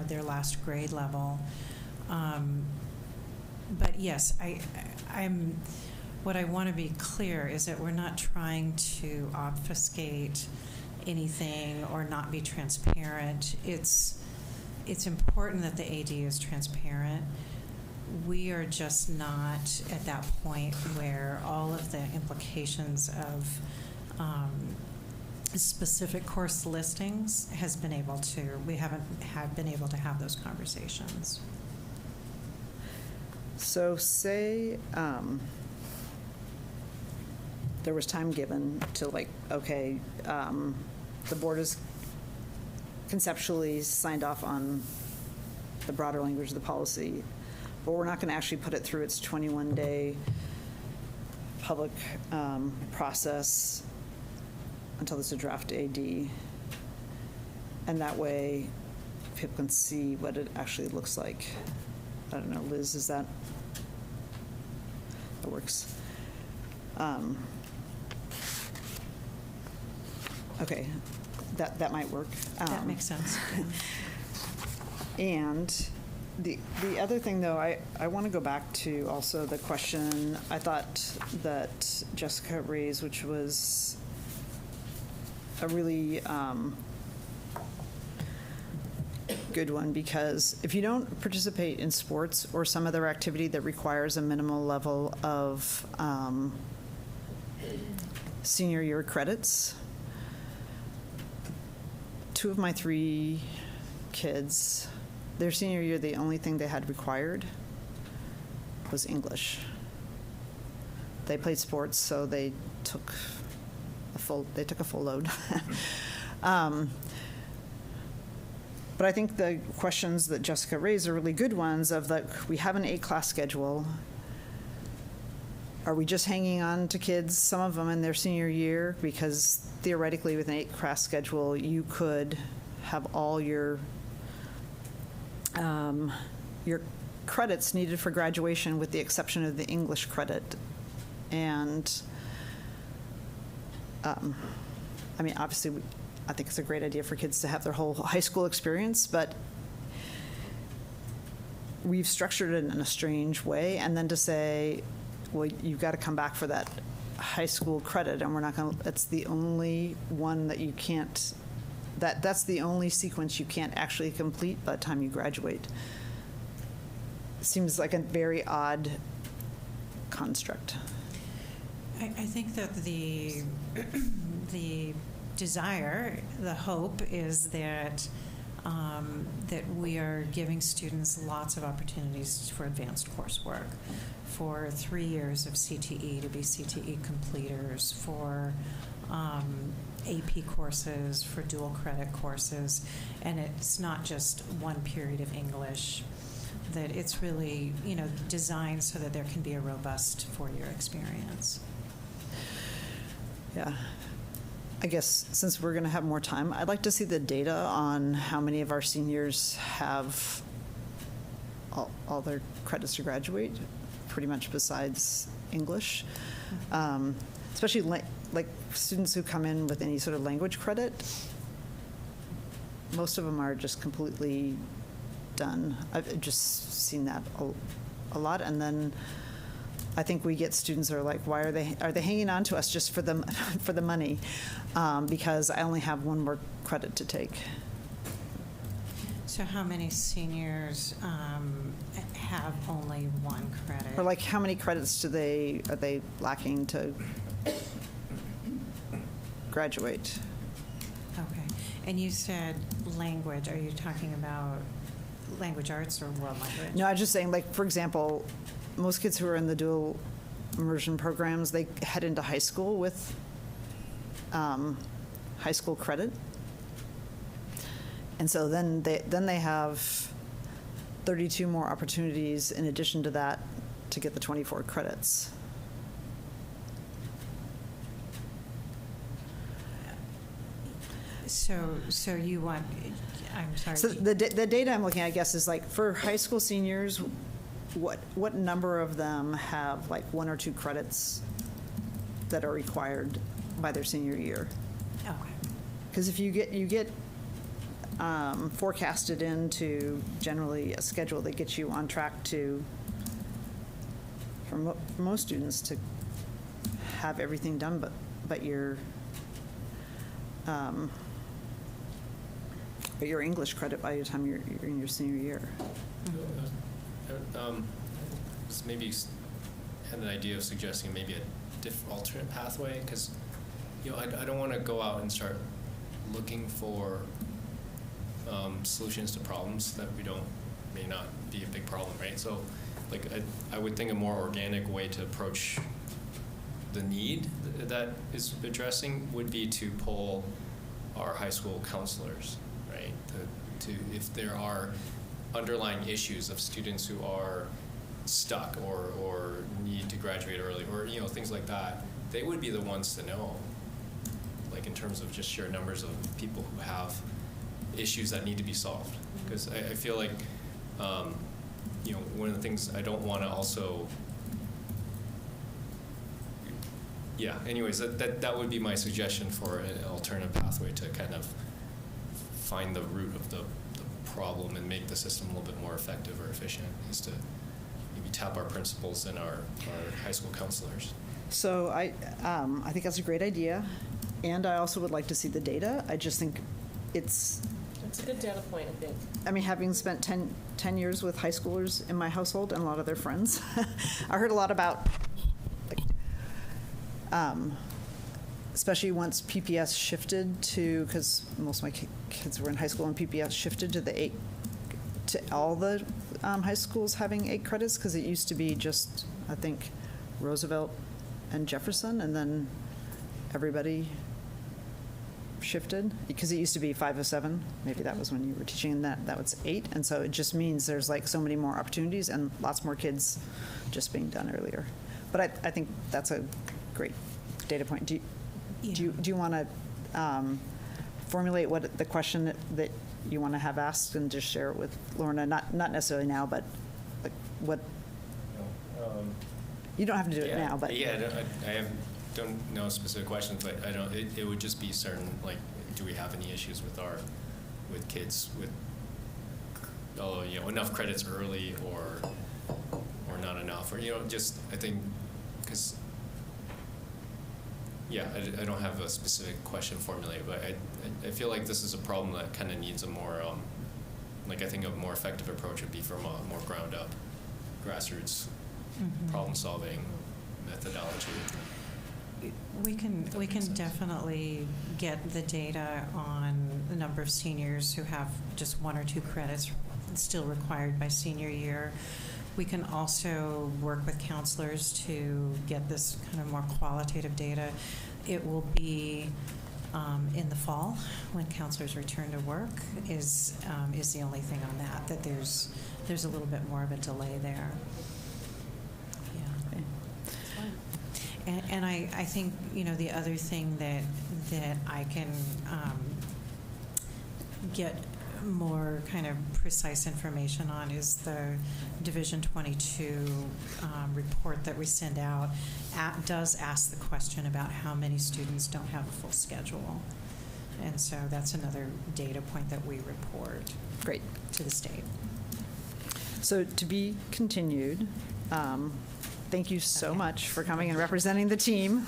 their last grade level. But yes, I'm. What I want to be clear is that we're not trying to obfuscate anything or not be transparent. It's important that the AD is transparent. We are just not at that point where all of the implications of specific course listings we haven't been able to have those conversations. So say there was time given to, like, okay, the board is conceptually signed off on the broader language of the policy, but we're not going to actually put it through its 21-day public process until there's a draft AD. And that way, people can see what it actually looks like. I don't know, Liz, is that works? Okay, that might work. That makes sense. And the other thing, though, I want to go back to also the question I thought that Jessica raised, which was a really good one, because if you don't participate in sports or some other activity that requires a minimal level of senior year credits, 2 of my 3 kids, their senior year, the only thing they had required was English. They played sports, so they took a full load. But I think the questions that Jessica raised are really good ones of, like, we have an 8-class schedule. Are we just hanging on to kids, some of them in their senior year? Because theoretically with an 8-class schedule, you could have all your credits needed for graduation with the exception of the English credit. And I mean, obviously, I think it's a great idea for kids to have their whole high school experience, but we've structured it in a strange way, and then to say, well, you've got to come back for that high school credit, and we're not going to, that's the only one that you can't, that's the only sequence you can't actually complete by the time you graduate. It seems like a very odd construct. I think that the desire, the hope is that that we are giving students lots of opportunities for advanced coursework, for 3 years of CTE to be CTE completers, for AP courses, for dual credit courses, and it's not just one period of English, that it's really, designed so that there can be a robust 4-year experience. Yeah. I guess since we're going to have more time, I'd like to see the data on how many of our seniors have all their credits to graduate, pretty much besides English. Especially like students who come in with any sort of language credit, most of them are just completely done. I've just seen that a lot. And then I think we get students that are like, why are they hanging on to us just for the money? Because I only have one more credit to take. So how many seniors have only one credit? Or like, how many credits are they lacking to graduate? Okay. And you said language. Are you talking about language arts or world language? No, I was just saying, like, for example, most kids who are in the dual immersion programs, they head into high school with high school credit. And so then they have 32 more opportunities in addition to that to get the 24 credits. So you want, I'm sorry. So the data I'm looking at, I guess, is like for high school seniors, what number of them have like 1 or 2 credits that are required by their senior year? Okay. Because if you get forecasted into generally a schedule that gets you on track to, for most students, to have everything done, but your English credit by the time you're in your senior year. Just maybe had an idea of suggesting maybe a alternate pathway, because I don't want to go out and start looking for solutions to problems that may not be a big problem, right? So, like, I would think a more organic way to approach the need that is addressing would be to poll our high school counselors, right? To if there are underlying issues of students who are stuck or need to graduate early, or things like that, they would be the ones to know, like in terms of just sheer numbers of people who have issues that need to be solved. Because I feel like one of the things I don't want to also, anyways, that would be my suggestion for an alternative pathway to kind of find the root of the problem and make the system a little bit more effective or efficient, is to maybe tap our principals and our high school counselors. So I think that's a great idea, and I also would like to see the data. I just think it's a good data point, I think. I mean, having spent 10 years with high schoolers in my household and a lot of their friends, I heard a lot about, especially once PPS shifted to, because most of my kids were in high school and PPS shifted to all the high schools having 8 credits, because it used to be just, I think, Roosevelt and Jefferson, and then everybody shifted, because it used to be 5 of 7. Maybe that was when you were teaching, and that was 8. And so it just means there's like so many more opportunities and lots more kids just being done earlier. But I think that's a great data point. Do you want to formulate what the question that you want to have asked and just share it with Lorna? Not necessarily now, but like what? You don't have to do it now, but I don't know specific questions, but it would just be certain, like, do we have any issues with kids with enough credits early or not enough, or just, I think, because I don't have a specific question formulated, but I feel like this is a problem that kind of needs a more I think a more effective approach would be from a more ground up, grassroots problem solving methodology. We can definitely get the data on the number of seniors who have just 1 or 2 credits still required by senior year. We can also work with counselors to get this kind of more qualitative data. It will be in the fall when counselors return to work is the only thing on that there's a little bit more of a delay there. Yeah. And I think, the other thing that I can get more kind of precise information on is the Division 22 report that we send out does ask the question about how many students don't have a full schedule. And so that's another data point that we report Great. to the state. So to be continued, thank you so much for coming and representing the team.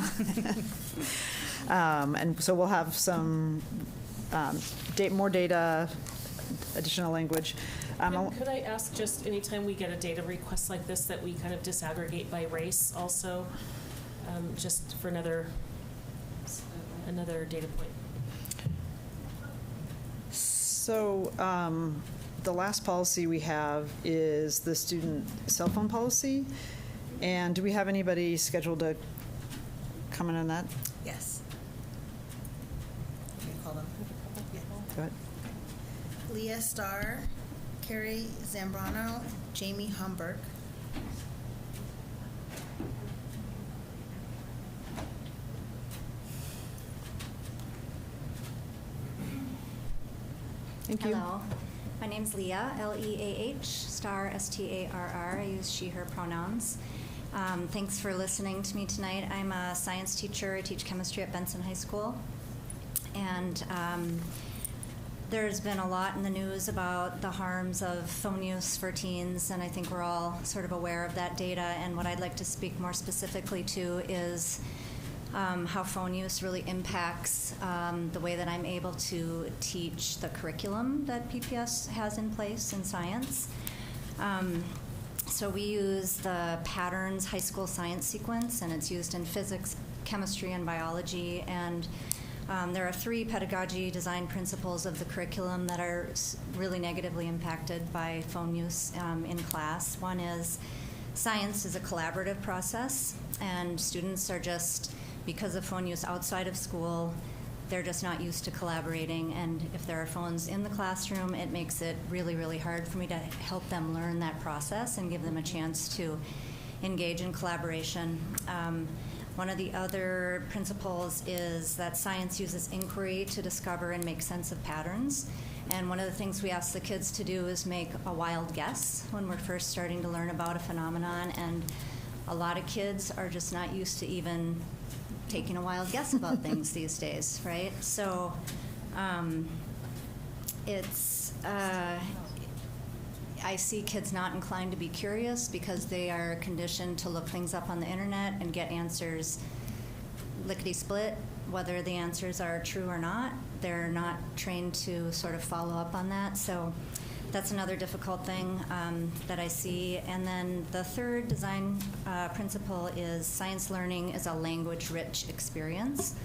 And so we'll have some more data, additional language. Could I ask, just anytime we get a data request like this, that we kind of disaggregate by race also, just for another data point? So the last policy we have is the student cell phone policy. And do we have anybody scheduled to come in on that? Yes. Can you call them? Yeah. Go ahead. Leah Starr, Carrie Zambrano, Jamie Humberg. Thank you. Hello, my name's Leah, Leah, Starr, Starr. I use she, her pronouns. Thanks for listening to me tonight. I'm a science teacher. I teach chemistry at Benson High School. And there's been a lot in the news about the harms of phone use for teens, and I think we're all sort of aware of that data. And what I'd like to speak more specifically to is how phone use really impacts the way that I'm able to teach the curriculum that PPS has in place in science. So we use the Patterns High School Science Sequence, and it's used in physics, chemistry, and biology. And there are 3 pedagogy design principles of the curriculum that are really negatively impacted by phone use in class. One is science is a collaborative process, and students are just, because of phone use outside of school, they're just not used to collaborating. And if there are phones in the classroom, it makes it really, really hard for me to help them learn that process and give them a chance to engage in collaboration. One of the other principles is that science uses inquiry to discover and make sense of patterns. And one of the things we ask the kids to do is make a wild guess when we're first starting to learn about a phenomenon. And a lot of kids are just not used to even taking a wild guess about things these days, right? So I see kids not inclined to be curious because they are conditioned to look things up on the internet and get answers lickety-split, whether the answers are true or not. They're not trained to sort of follow up on that. So that's another difficult thing that I see. And then the third design principle is science learning is a language-rich experience.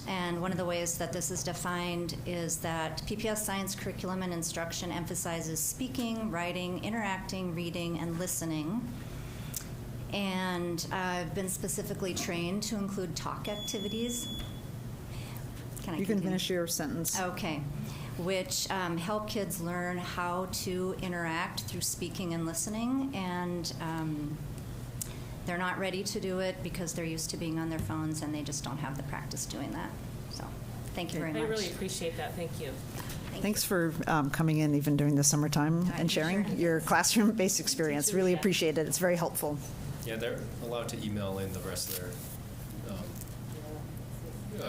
And one of the ways that this is defined is that PPS science curriculum and instruction emphasizes speaking, writing, interacting, reading, and listening. And I've been specifically trained to include talk activities. You can finish your sentence. Okay. Which help kids learn how to interact through speaking and listening. And they're not ready to do it because they're used to being on their phones and they just don't have the practice doing that. So thank you very much. I really appreciate that. Thank you. Thanks for coming in even during the summertime and sharing your classroom-based experience. Really appreciate it. It's very helpful. Yeah, they're allowed to email in the rest of their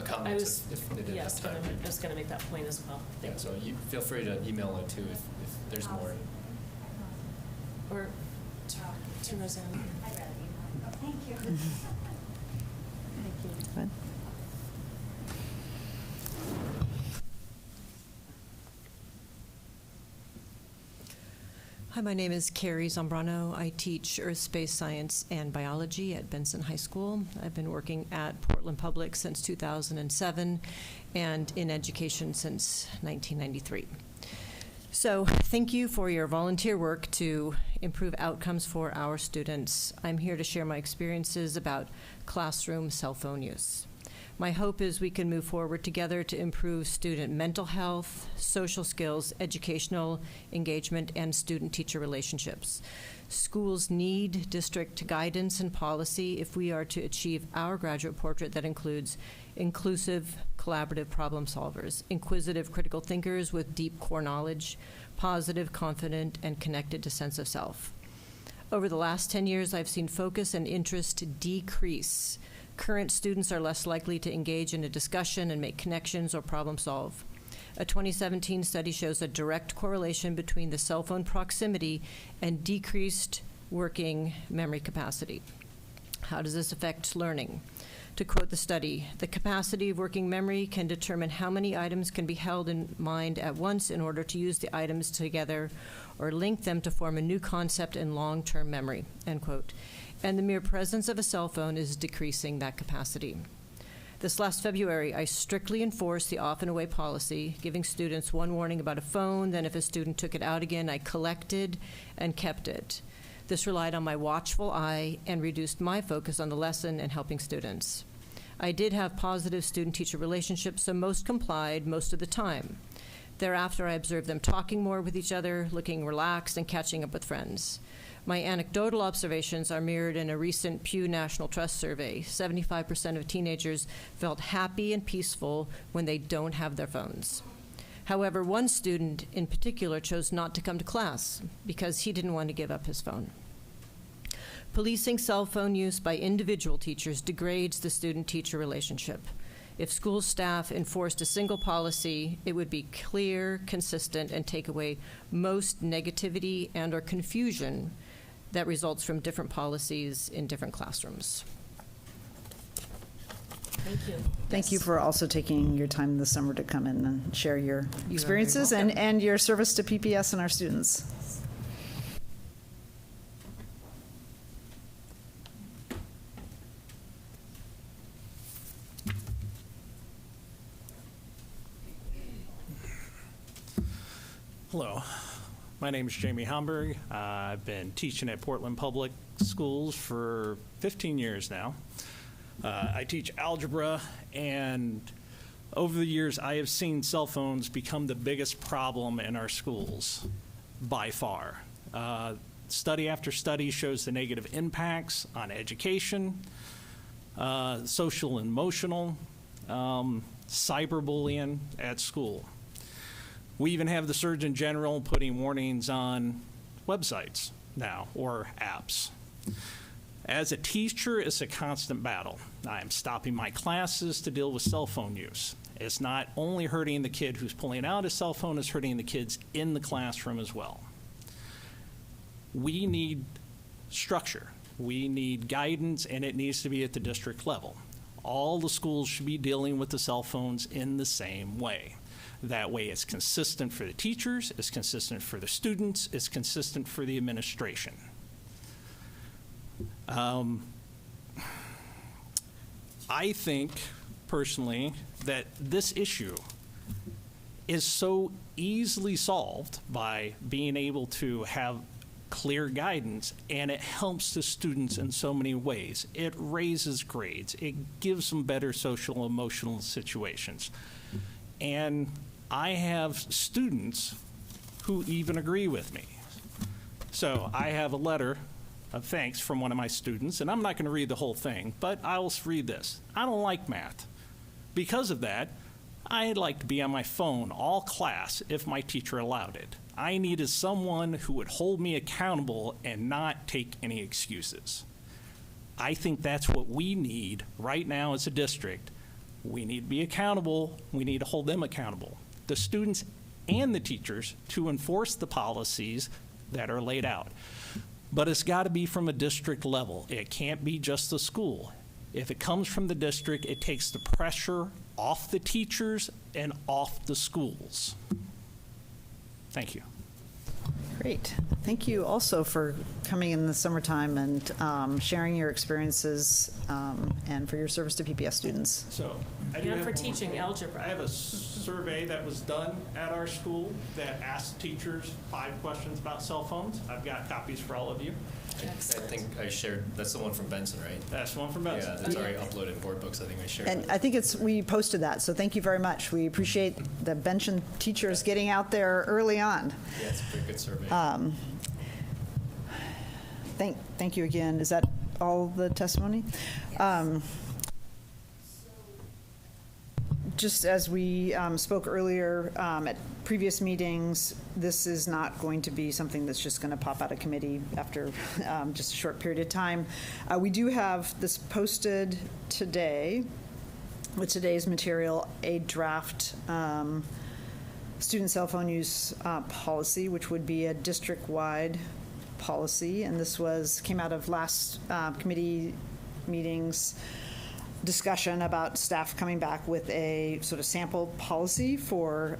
comments if they didn't have time. I was going to make that point as well. Yeah, so you feel free to email it too if there's more. Or to Roseanne. I'd rather email. Thank you. Thank you. Go ahead. Hi, my name is Carrie Zambrano. I teach earth, space science, and biology at Benson High School. I've been working at Portland Public since 2007 and in education since 1993. So thank you for your volunteer work to improve outcomes for our students. I'm here to share my experiences about classroom cell phone use. My hope is we can move forward together to improve student mental health, social skills, educational engagement, and student-teacher relationships. Schools need district guidance and policy if we are to achieve our graduate portrait that includes inclusive, collaborative problem solvers, inquisitive critical thinkers with deep core knowledge, positive, confident, and connected to sense of self. Over the last 10 years, I've seen focus and interest decrease. Current students are less likely to engage in a discussion and make connections or problem solve. A 2017 study shows a direct correlation between the cell phone proximity and decreased working memory capacity. How does this affect learning? To quote the study, the capacity of working memory can determine how many items can be held in mind at once in order to use the items together or link them to form a new concept in long-term memory, end quote. And the mere presence of a cell phone is decreasing that capacity. This last February, I strictly enforced the off and away policy, giving students one warning about a phone, then if a student took it out again, I collected and kept it. This relied on my watchful eye and reduced my focus on the lesson and helping students. I did have positive student-teacher relationships, so most complied most of the time. Thereafter, I observed them talking more with each other, looking relaxed, and catching up with friends. My anecdotal observations are mirrored in a recent Pew National Trust survey. 75% of teenagers felt happy and peaceful when they don't have their phones. However, one student in particular chose not to come to class because he didn't want to give up his phone. Policing cell phone use by individual teachers degrades the student-teacher relationship. If school staff enforced a single policy, it would be clear, consistent, and take away most negativity and/or confusion that results from different policies in different classrooms. Thank you. Thank you for also taking your time this summer to come in and share your very experiences welcome. and your service to PPS and our students. Hello, my name is Jamie Homburg. I've been teaching at Portland Public Schools for 15 years now. I teach algebra, and over the years I have seen cell phones become the biggest problem in our schools by far. Study after study shows the negative impacts on education, social and emotional, cyberbullying at school. We even have the Surgeon General putting warnings on websites now, or apps. As a teacher, it's a constant battle. I am stopping my classes to deal with cell phone use. It's not only hurting the kid who's pulling out his cell phone, it's hurting the kids in the classroom as well. We need structure. We need guidance, and it needs to be at the district level. All the schools should be dealing with the cell phones in the same way. That way it's consistent for the teachers, it's consistent for the students, it's consistent for the administration. I think, personally, that this issue is so easily solved by being able to have clear guidance, and it helps the students in so many ways. It raises grades, it gives them better social emotional situations. And I have students who even agree with me. So I have a letter of thanks from one of my students, and I'm not going to read the whole thing, but I'll read this. I don't like math. Because of that, I'd like to be on my phone all class if my teacher allowed it. I needed someone who would hold me accountable and not take any excuses. I think that's what we need right now as a district. We need to be accountable. We need to hold them accountable, the students and the teachers, to enforce the policies that are laid out. But it's got to be from a district level. It can't be just the school. If it comes from the district, it takes the pressure off the teachers and off the schools. Thank you. Great. Thank you also for coming in the summertime and sharing your experiences and for your service to PPS students. So, I do And have for one more teaching thing. algebra. I have a survey that was done at our school that asked teachers 5 questions about cell phones. I've got copies for all of you. I think I shared, that's the one from Benson, right? That's one from Benson. Yeah, that's already uploaded in board books. I think I shared And it. I think we posted that, so thank you very much. We appreciate the Benson teachers getting out there early on. Yeah, it's a pretty good survey. Thank you again. Is that all the testimony? Just as we spoke earlier at previous meetings, this is not going to be something that's just going to pop out of committee after just a short period of time. We do have this posted today, with today's material, a draft student cell phone use policy, which would be a district-wide policy, and this came out of last committee meetings discussion about staff coming back with a sort of sample policy for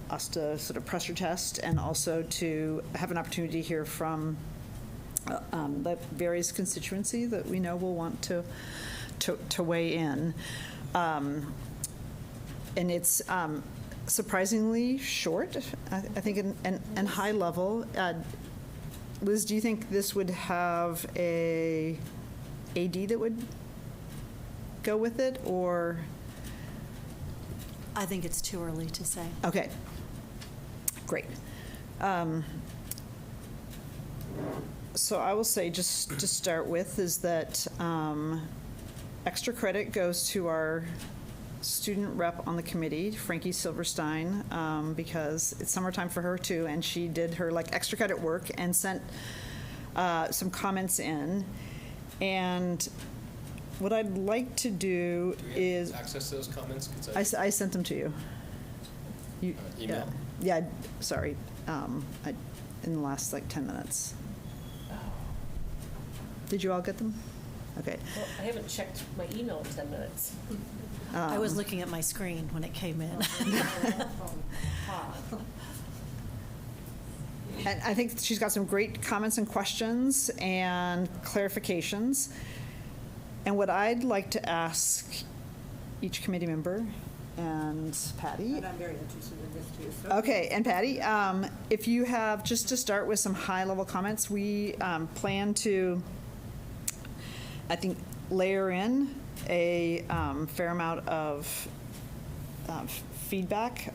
us to sort of pressure test, and also to have an opportunity to hear from the various constituency that we know will want to weigh in. And it's surprisingly short, I think, and high level. Liz, do you think this would have a AD that would go with it, or? I think it's too early to say. Okay, great. So I will say, just to start with, is that extra credit goes to our student rep on the committee, Frankie Silverstein, because it's summertime for her too, and she did her extra credit work and sent some comments in. And what I'd like to do is, Access to those comments? 'Cause I sent them to you. Email? Yeah, sorry, in the last 10 minutes. Did you all get them? Okay. Well, I haven't checked my email in 10 minutes. I was looking at my screen when it came in. And I think she's got some great comments and questions and clarifications. And what I'd like to ask each committee member, and Patty. And I'm very interested in this too. So. Okay, and Patty, if you have, just to start with some high-level comments, we plan to, I think, layer in a fair amount of feedback.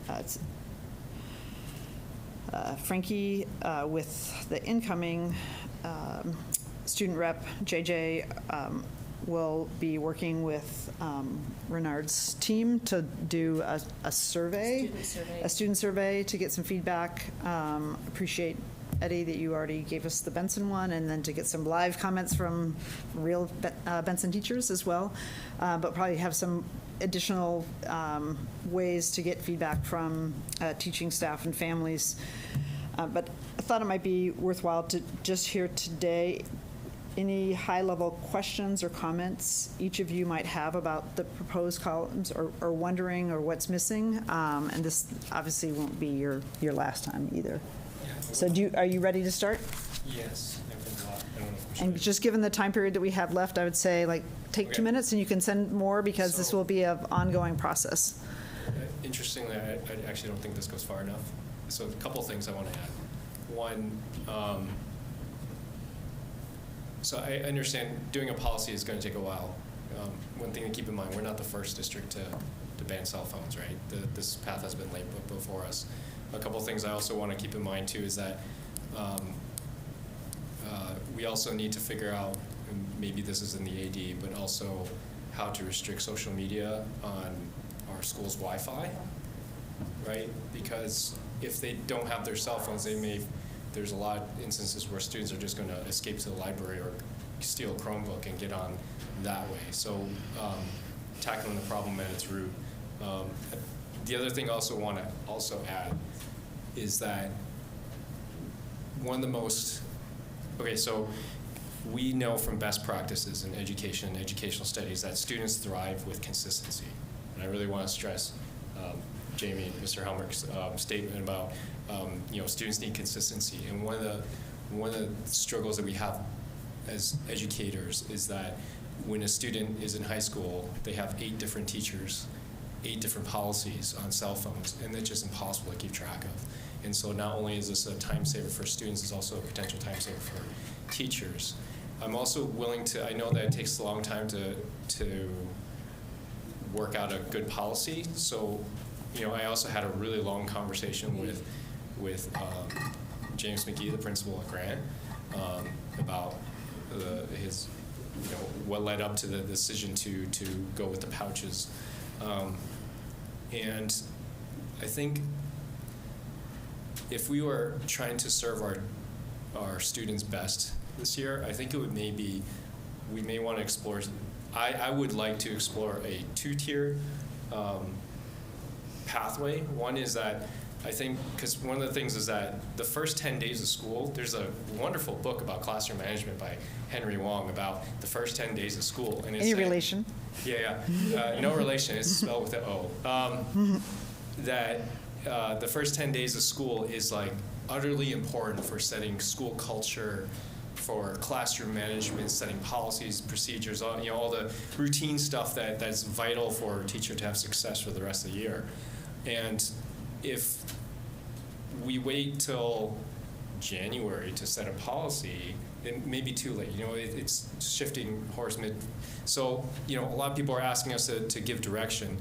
Frankie, with the incoming student rep, JJ, will be working with Renard's team to do a survey. A student survey to get some feedback. Appreciate, Eddie, that you already gave us the Benson one, and then to get some live comments from real Benson teachers as well. But probably have some additional ways to get feedback from teaching staff and families. But I thought it might be worthwhile to just hear today any high-level questions or comments each of you might have about the proposed columns, or wondering or what's missing. And this obviously won't be your last time either. So are you ready to start? Yes. And just given the time period that we have left, I would say take 2 minutes, and you can send more, because this will be an ongoing process. Interestingly, I actually don't think this goes far enough. So a couple things I want to add. One, so I understand doing a policy is going to take a while. One thing to keep in mind, we're not the first district to ban cell phones, right? This path has been laid before us. A couple things I also want to keep in mind too is that we also need to figure out, and maybe this is in the AD, but also how to restrict social media on our school's Wi-Fi, right? Because if they don't have their cell phones, there's a lot of instances where students are just going to escape to the library or steal a Chromebook and get on that way. So tackling the problem at its root. The other thing I also want to add is that one of the most, so we know from best practices in education and educational studies that students thrive with consistency. And I really want to stress Jamie, Mr. Helmer's statement about, students need consistency. And one of the struggles that we have as educators is that when a student is in high school, they have 8 different teachers, 8 different policies on cell phones, and it's just impossible to keep track of. And so not only is this a time saver for students, it's also a potential time saver for teachers. I'm also willing to, I know that it takes a long time to work out a good policy. So, I also had a really long conversation with James McGee, the principal at Grant, about his, what led up to the decision to go with the pouches. And I think if we were trying to serve our students best this year, I think we may want to explore, I would like to explore a 2-tier pathway. One is that I think, because one of the things is that the first 10 days of school, there's a wonderful book about classroom management by Henry Wong about the first 10 days of school. And it's Any relation? Yeah. No relation. It's spelled with an O. That the first 10 days of school is like utterly important for setting school culture, for classroom management, setting policies, procedures, all the routine stuff that's vital for a teacher to have success for the rest of the year. And if we wait till January to set a policy, it may be too late. It's shifting horse mid. So, a lot of people are asking us to give direction.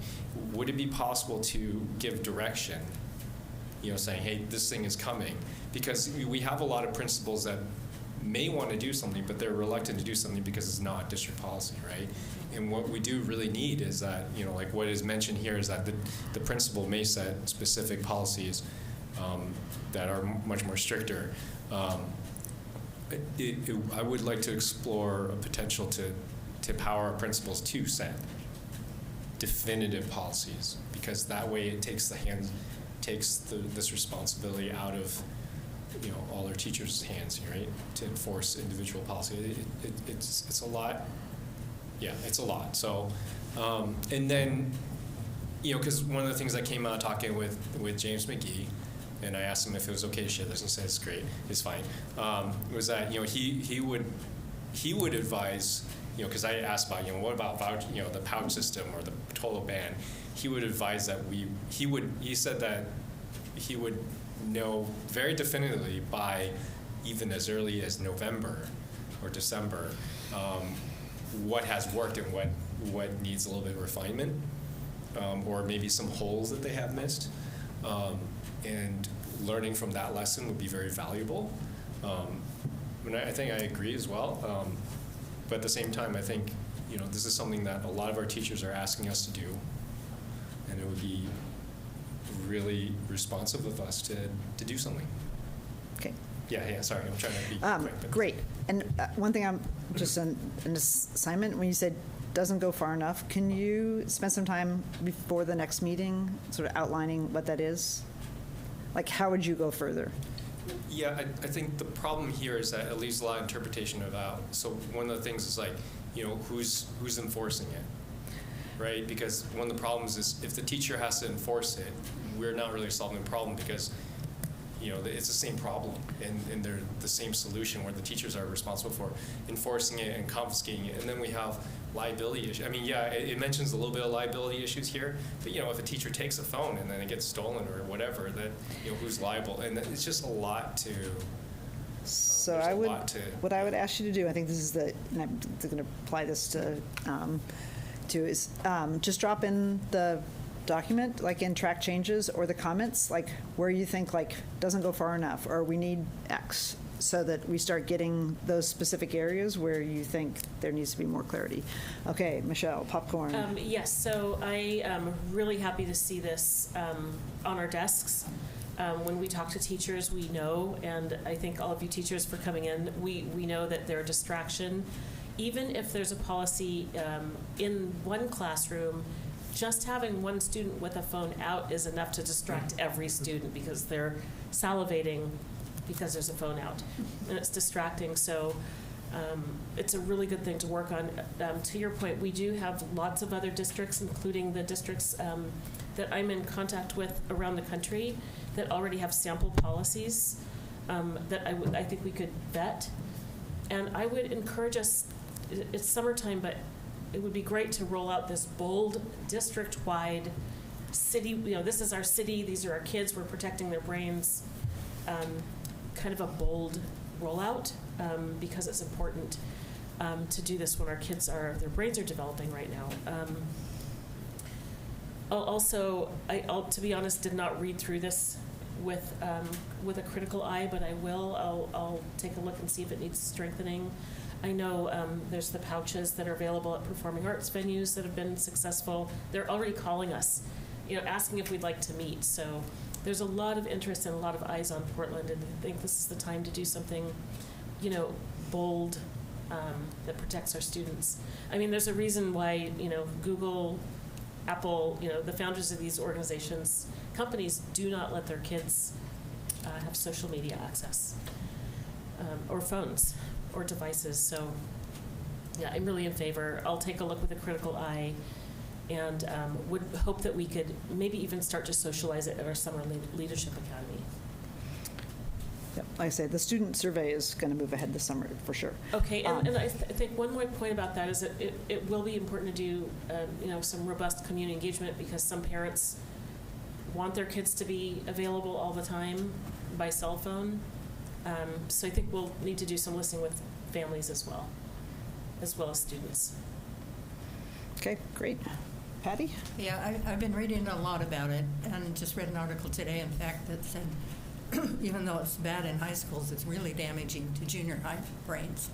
Would it be possible to give direction, saying, hey, this thing is coming? Because we have a lot of principals that may want to do something, but they're reluctant to do something because it's not district policy, right? And what we do really need is that, like what is mentioned here is that the principal may set specific policies that are much more stricter. I would like to explore a potential to empower our principals to set definitive policies, because that way it takes this responsibility out of all our teachers' hands, right, to enforce individual policy. It's a lot. Yeah, it's a lot. So, and then, because one of the things that came out talking with James McGee, and I asked him if it was okay to share this, and he said it's great, it's fine, was that, he would advise, because I asked about, what about the pouch system or the total ban. He would advise that he said that he would know very definitively by even as early as November or December what has worked and what needs a little bit of refinement, or maybe some holes that they have missed. And learning from that lesson would be very valuable. And I think I agree as well. But at the same time, I think this is something that a lot of our teachers are asking us to do, and it would be really responsive of us to do something. Okay. Yeah, sorry, I'm trying to be quick. But Great. And one thing I'm just an assignment, when you said doesn't go far enough, can you spend some time before the next meeting sort of outlining what that is? Like, how would you go further? Yeah, I think the problem here is that it leaves a lot of interpretation about, so one of the things is like, who's enforcing it, right? Because one of the problems is if the teacher has to enforce it, we're not really solving the problem, because it's the same problem, and they're the same solution where the teachers are responsible for enforcing it and confiscating it. And then we have liability issues. I mean, yeah, it mentions a little bit of liability issues here, but if a teacher takes a phone and then it gets stolen or whatever, that who's liable? And it's just a lot to. So what I would ask you to do, I think this is and I'm going to apply this to is just drop in the document, like in track changes or the comments, like where you think doesn't go far enough, or we need X, so that we start getting those specific areas where you think there needs to be more clarity. Okay, Michelle, popcorn. Yes, so I am really happy to see this on our desks. When we talk to teachers, we know, and I thank all of you teachers for coming in, we know that they're a distraction. Even if there's a policy in one classroom, just having one student with a phone out is enough to distract every student, because they're salivating because there's a phone out, and it's distracting. So It's a really good thing to work on. To your point, we do have lots of other districts, including the districts that I'm in contact with around the country, that already have sample policies that I think we could vet. And I would encourage us, it's summertime, but it would be great to roll out this bold district-wide city, this is our city, these are our kids, we're protecting their brains, kind of a bold rollout, because it's important to do this when our kids their brains are developing right now. Also, to be honest, did not read through this with a critical eye, but I will. I'll take a look and see if it needs strengthening. I know there's the pouches that are available at performing arts venues that have been successful. They're already calling us, asking if we'd like to meet. So there's a lot of interest and a lot of eyes on Portland, and I think this is the time to do something, bold that protects our students. I mean, there's a reason why, Google, Apple, the founders of these organizations, companies do not let their kids have social media access or phones or devices. So, yeah, I'm really in favor. I'll take a look with a critical eye, and would hope that we could maybe even start to socialize it at our Summer Leadership Academy. Yep. Like I say, the student survey is going to move ahead this summer for sure. Okay, and I think one more point about that is that it will be important to do some robust community engagement, because some parents want their kids to be available all the time by cell phone. So I think we'll need to do some listening with families as well as students. Okay, great. Patty? Yeah, I've been reading a lot about it, and just read an article today, in fact, that said even though it's bad in high schools, it's really damaging to junior high brains.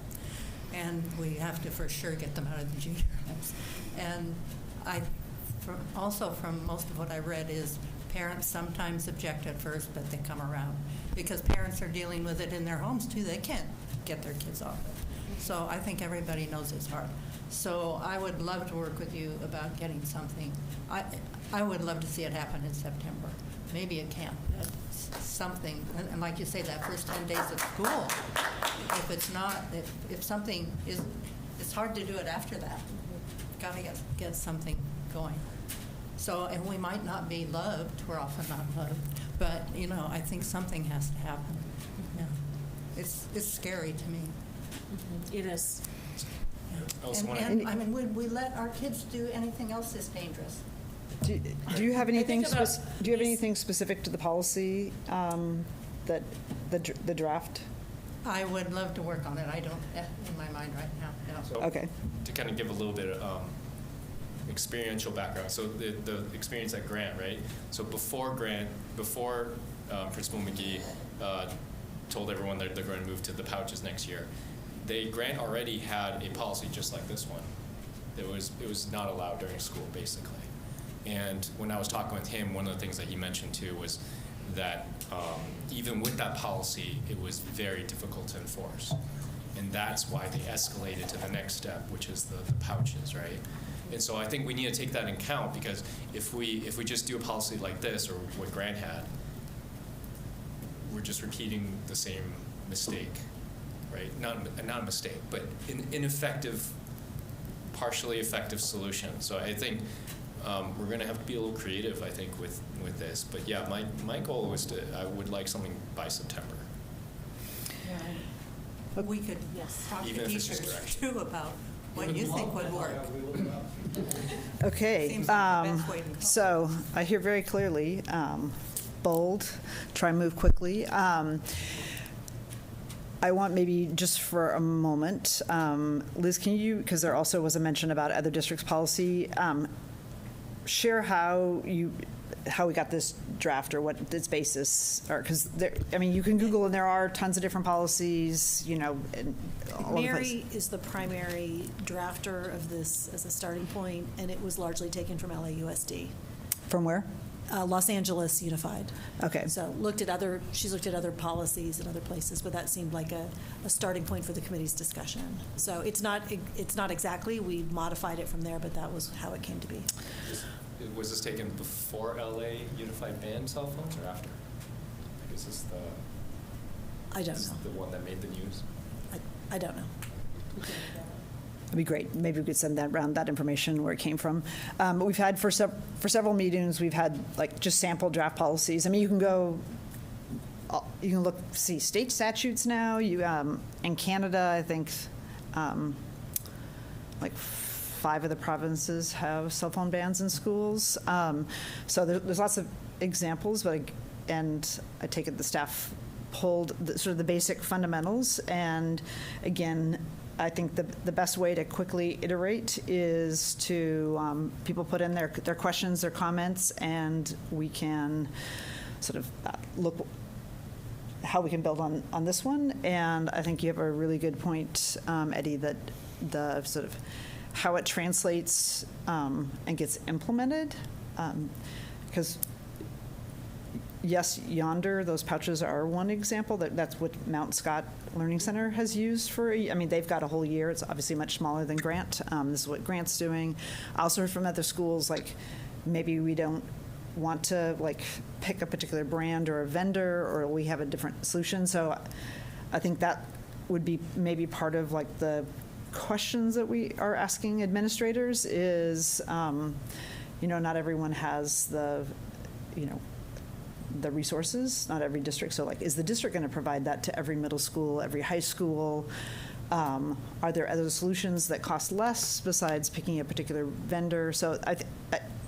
And we have to for sure get them out of the junior highs. And also from most of what I read is parents sometimes object at first, but they come around. Because parents are dealing with it in their homes too. They can't get their kids off it. So I think everybody knows it's hard. So I would love to work with you about getting something. I would love to see it happen in September. Maybe it can't. Something, and like you say, that first 10 days of school, if it's not, if something is, it's hard to do it after that. Got to get something going. So, and we might not be loved, we're often not loved, but, I think something has to happen. Yeah. It's scary to me. Mm-hmm. It is. Yeah. And I mean, would we let our kids do anything else that's dangerous? Do you have anything? Do you have anything specific to the policy that the draft? I would love to work on it. I don't in my mind right now. No. So okay. To kind of give a little bit of experiential background. So the experience at Grant, right? So before Principal McGee told everyone that they're going to move to the pouches next year, Grant already had a policy just like this one. It was not allowed during school, basically. And when I was talking with him, one of the things that he mentioned too was that even with that policy, it was very difficult to enforce. And that's why they escalated to the next step, which is the pouches, right? And so I think we need to take that in account, because if we just do a policy like this, or what Grant had, we're just repeating the same mistake, right? Not a mistake, but an ineffective, partially effective solution. So I think we're going to have to be a little creative, I think, with this. But yeah, my goal was I would like something by September. Yeah. We could talk to teachers too about what you think would work. Okay. Seems like the best way to go. So I hear very clearly, bold, try and move quickly. I want maybe just for a moment, Liz, can you, because there also was a mention about other districts' policy, share how we got this draft, or what its basis are, because you can Google and there are tons of different policies, and all over the place. Mary is the primary drafter of this as a starting point, and it was largely taken from LAUSD. From where? Los Angeles Unified. Okay. So she's looked at other policies in other places, but that seemed like a starting point for the committee's discussion. So it's not exactly, we modified it from there, but that was how it came to be. Was this taken before LA Unified banned cell phones, or after? Is this I don't know. the one that made the news? I don't know. That'd be great. Maybe we could send that around, that information, where it came from. But we've had, for several meetings, we've had like just sample draft policies. I mean, you can go, you can see state statutes now. In Canada, I think, like 5 of the provinces have cell phone bans in schools. So there's lots of examples, and I take it the staff pulled sort of the basic fundamentals. And again, I think the best way to quickly iterate is to people put in their questions, their comments, and we can sort of look how we can build on this one. And I think you have a really good point, Eddie, that the sort of how it translates and gets implemented, because yes, Yonder, those pouches are one example. That's what Mount Scott Learning Center has used for, I mean, they've got a whole year. It's obviously much smaller than Grant. This is what Grant's doing. I also heard from other schools, like, maybe we don't want to, like, pick a particular brand or a vendor, or we have a different solution. So I think that would be maybe part of, like, the questions that we are asking administrators is, not everyone has the resources, not every district. So, like, is the district going to provide that to every middle school, every high school? Are there other solutions that cost less besides picking a particular vendor? So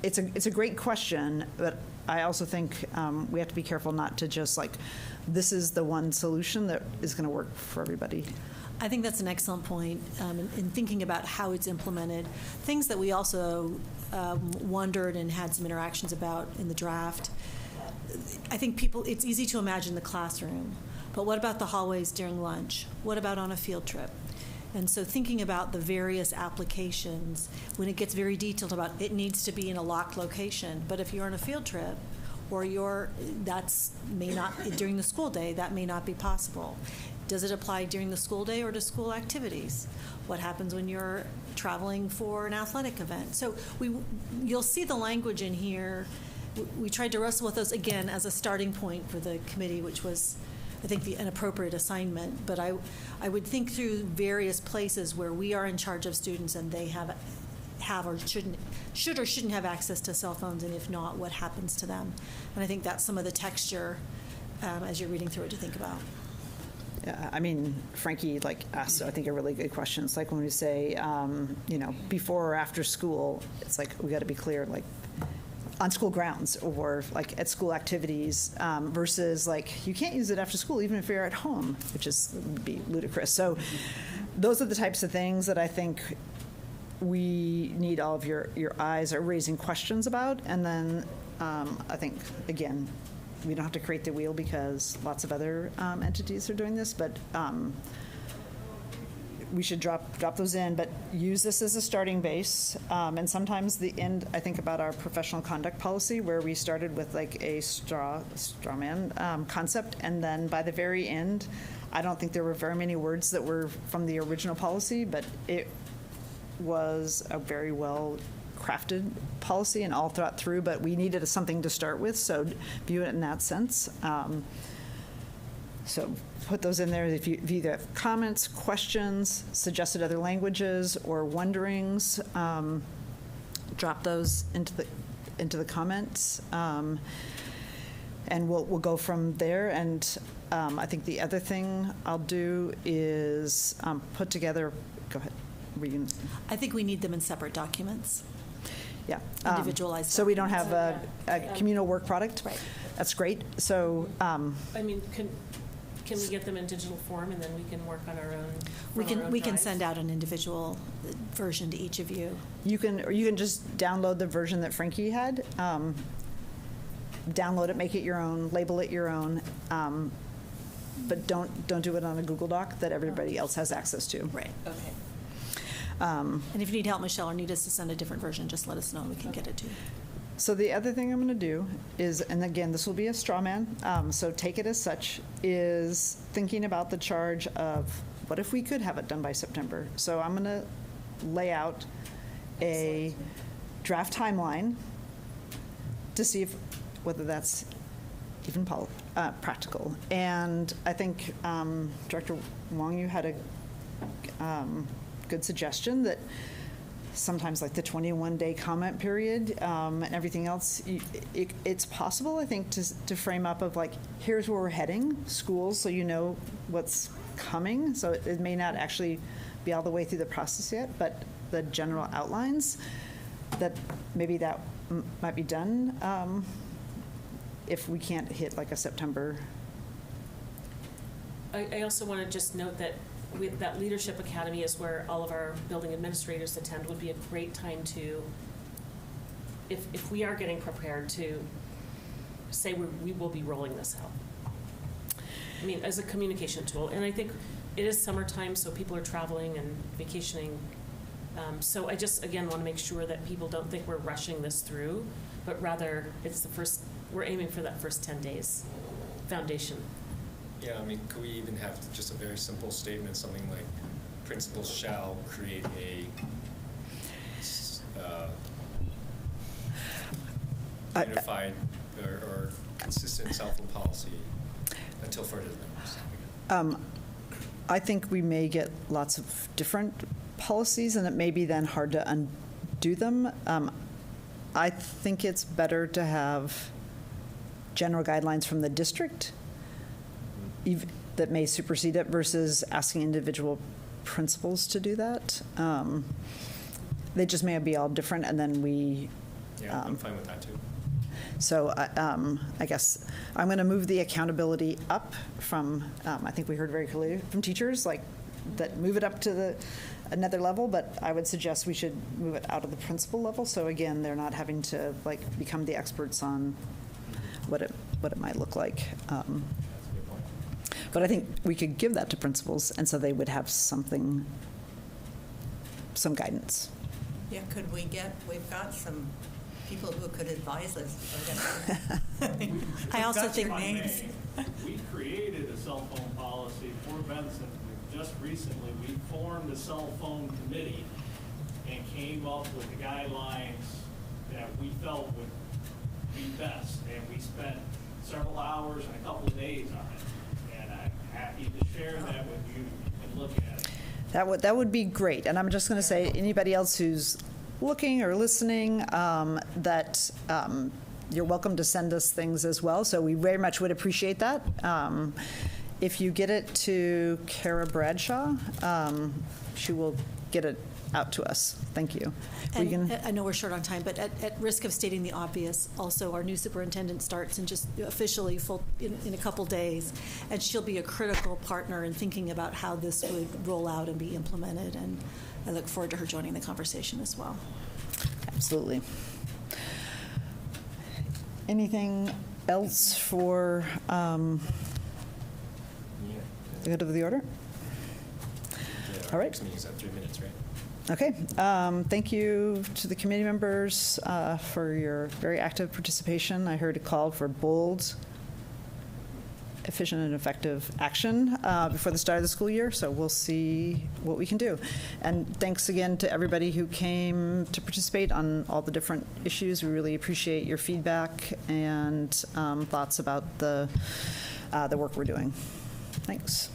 it's a great question, but I also think we have to be careful not to just, like, this is the one solution that is going to work for everybody. I think that's an excellent point in thinking about how it's implemented. Things that we also wondered and had some interactions about in the draft. I think it's easy to imagine the classroom, but what about the hallways during lunch? What about on a field trip? And so thinking about the various applications, when it gets very detailed about it needs to be in a locked location, but if you're on a field trip or during the school day, that may not be possible. Does it apply during the school day or to school activities? What happens when you're traveling for an athletic event? So you'll see the language in here. We tried to wrestle with those, again, as a starting point for the committee, which was, I think, an appropriate assignment. But I would think through various places where we are in charge of students and they have or should or shouldn't have access to cell phones, and if not, what happens to them? And I think that's some of the texture as you're reading through it to think about. Yeah, I mean, Frankie asked, I think, a really good question. It's like when we say, before or after school, it's like we got to be clear, like, on school grounds or like at school activities versus like you can't use it after school even if you're at home, which would be ludicrous. So those are the types of things that I think we need all of your eyes are raising questions about. And then I think, again, we don't have to create the wheel because lots of other entities are doing this, but we should drop those in, but use this as a starting base. And sometimes I think about our professional conduct policy where we started with like a straw man concept, and then by the very end, I don't think there were very many words that were from the original policy, but it was a very well crafted policy and all thought through, but we needed something to start with, so view it in that sense. So put those in there if you either have comments, questions, suggested other languages, or wonderings. Drop those into the comments, and we'll go from there. And I think the other thing I'll do is put together. Go ahead. I think we need them in separate documents. Yeah. Individualized. So we don't have a communal work product. Right. That's great. So. I mean, can we get them in digital form and then we can work on our own? We can send out an individual version to each of you. You can just download the version that Frankie had. Download it, make it your own, label it your own, but don't do it on a Google Doc that everybody else has access to. Right. Okay. And if you need help, Michelle, or need us to send a different version, just let us know and we can get it to you. So the other thing I'm going to do is, and again, this will be a straw man, so take it as such, is thinking about the charge of what if we could have it done by September. So I'm going to lay out a draft timeline to see whether that's even practical. And I think Director Wong, you had good suggestion that sometimes like the 21-day comment period and everything else, it's possible, I think, to frame up of like, here's where we're heading, schools, so you know what's coming. So it may not actually be all the way through the process yet, but the general outlines, that maybe that might be done if we can't hit like a September. I also want to just note that that Leadership Academy is where all of our building administrators attend. Would be a great time to, if we are getting prepared, to say we will be rolling this out. I mean, as a communication tool. And I think it is summertime, so people are traveling and vacationing. So I just, again, want to make sure that people don't think we're rushing this through, but rather it's we're aiming for that first 10 days foundation. Yeah, I mean, could we even have just a very simple statement, something like, principals shall create a unified or consistent cell phone policy until further notice? I think we may get lots of different policies, and it may be then hard to undo them. I think it's better to have general guidelines from the district that may supersede it versus asking individual principals to do that. They just may be all different, and then we. Yeah, I'm fine with that too. So I guess I'm going to move the accountability up from, I think we heard very clearly from teachers, like that move it up to another level, but I would suggest we should move it out of the principal level. So again, they're not having to like become the experts on what it might look like. But I think we could give that to principals, and so they would have some guidance. Yeah, we've got some people who could advise us. I also think we created a cell phone policy for Benson. Just recently, we formed a cell phone committee and came up with the guidelines that we felt would be best. And we spent several hours and a couple of days on it. And I'm happy to share that with you and look at it. That would be great. And I'm just going to say, anybody else who's looking or listening, that you're welcome to send us things as well. So we very much would appreciate that. If you get it to Kara Bradshaw, she will get it out to us. Thank you. And I know we're short on time, but at risk of stating the obvious, also our new superintendent starts in just officially in a couple days, and she'll be a critical partner in thinking about how this would roll out and be implemented, and I look forward to her joining the conversation as well. Absolutely. Anything else for the good of the order? All right. Next meeting's at 3 minutes, right? Okay. Thank you to the committee members for your very active participation. I heard a call for bold, efficient, and effective action before the start of the school year, so we'll see what we can do. And thanks again to everybody who came to participate on all the different issues. We really appreciate your feedback and thoughts about the work we're doing. Thanks.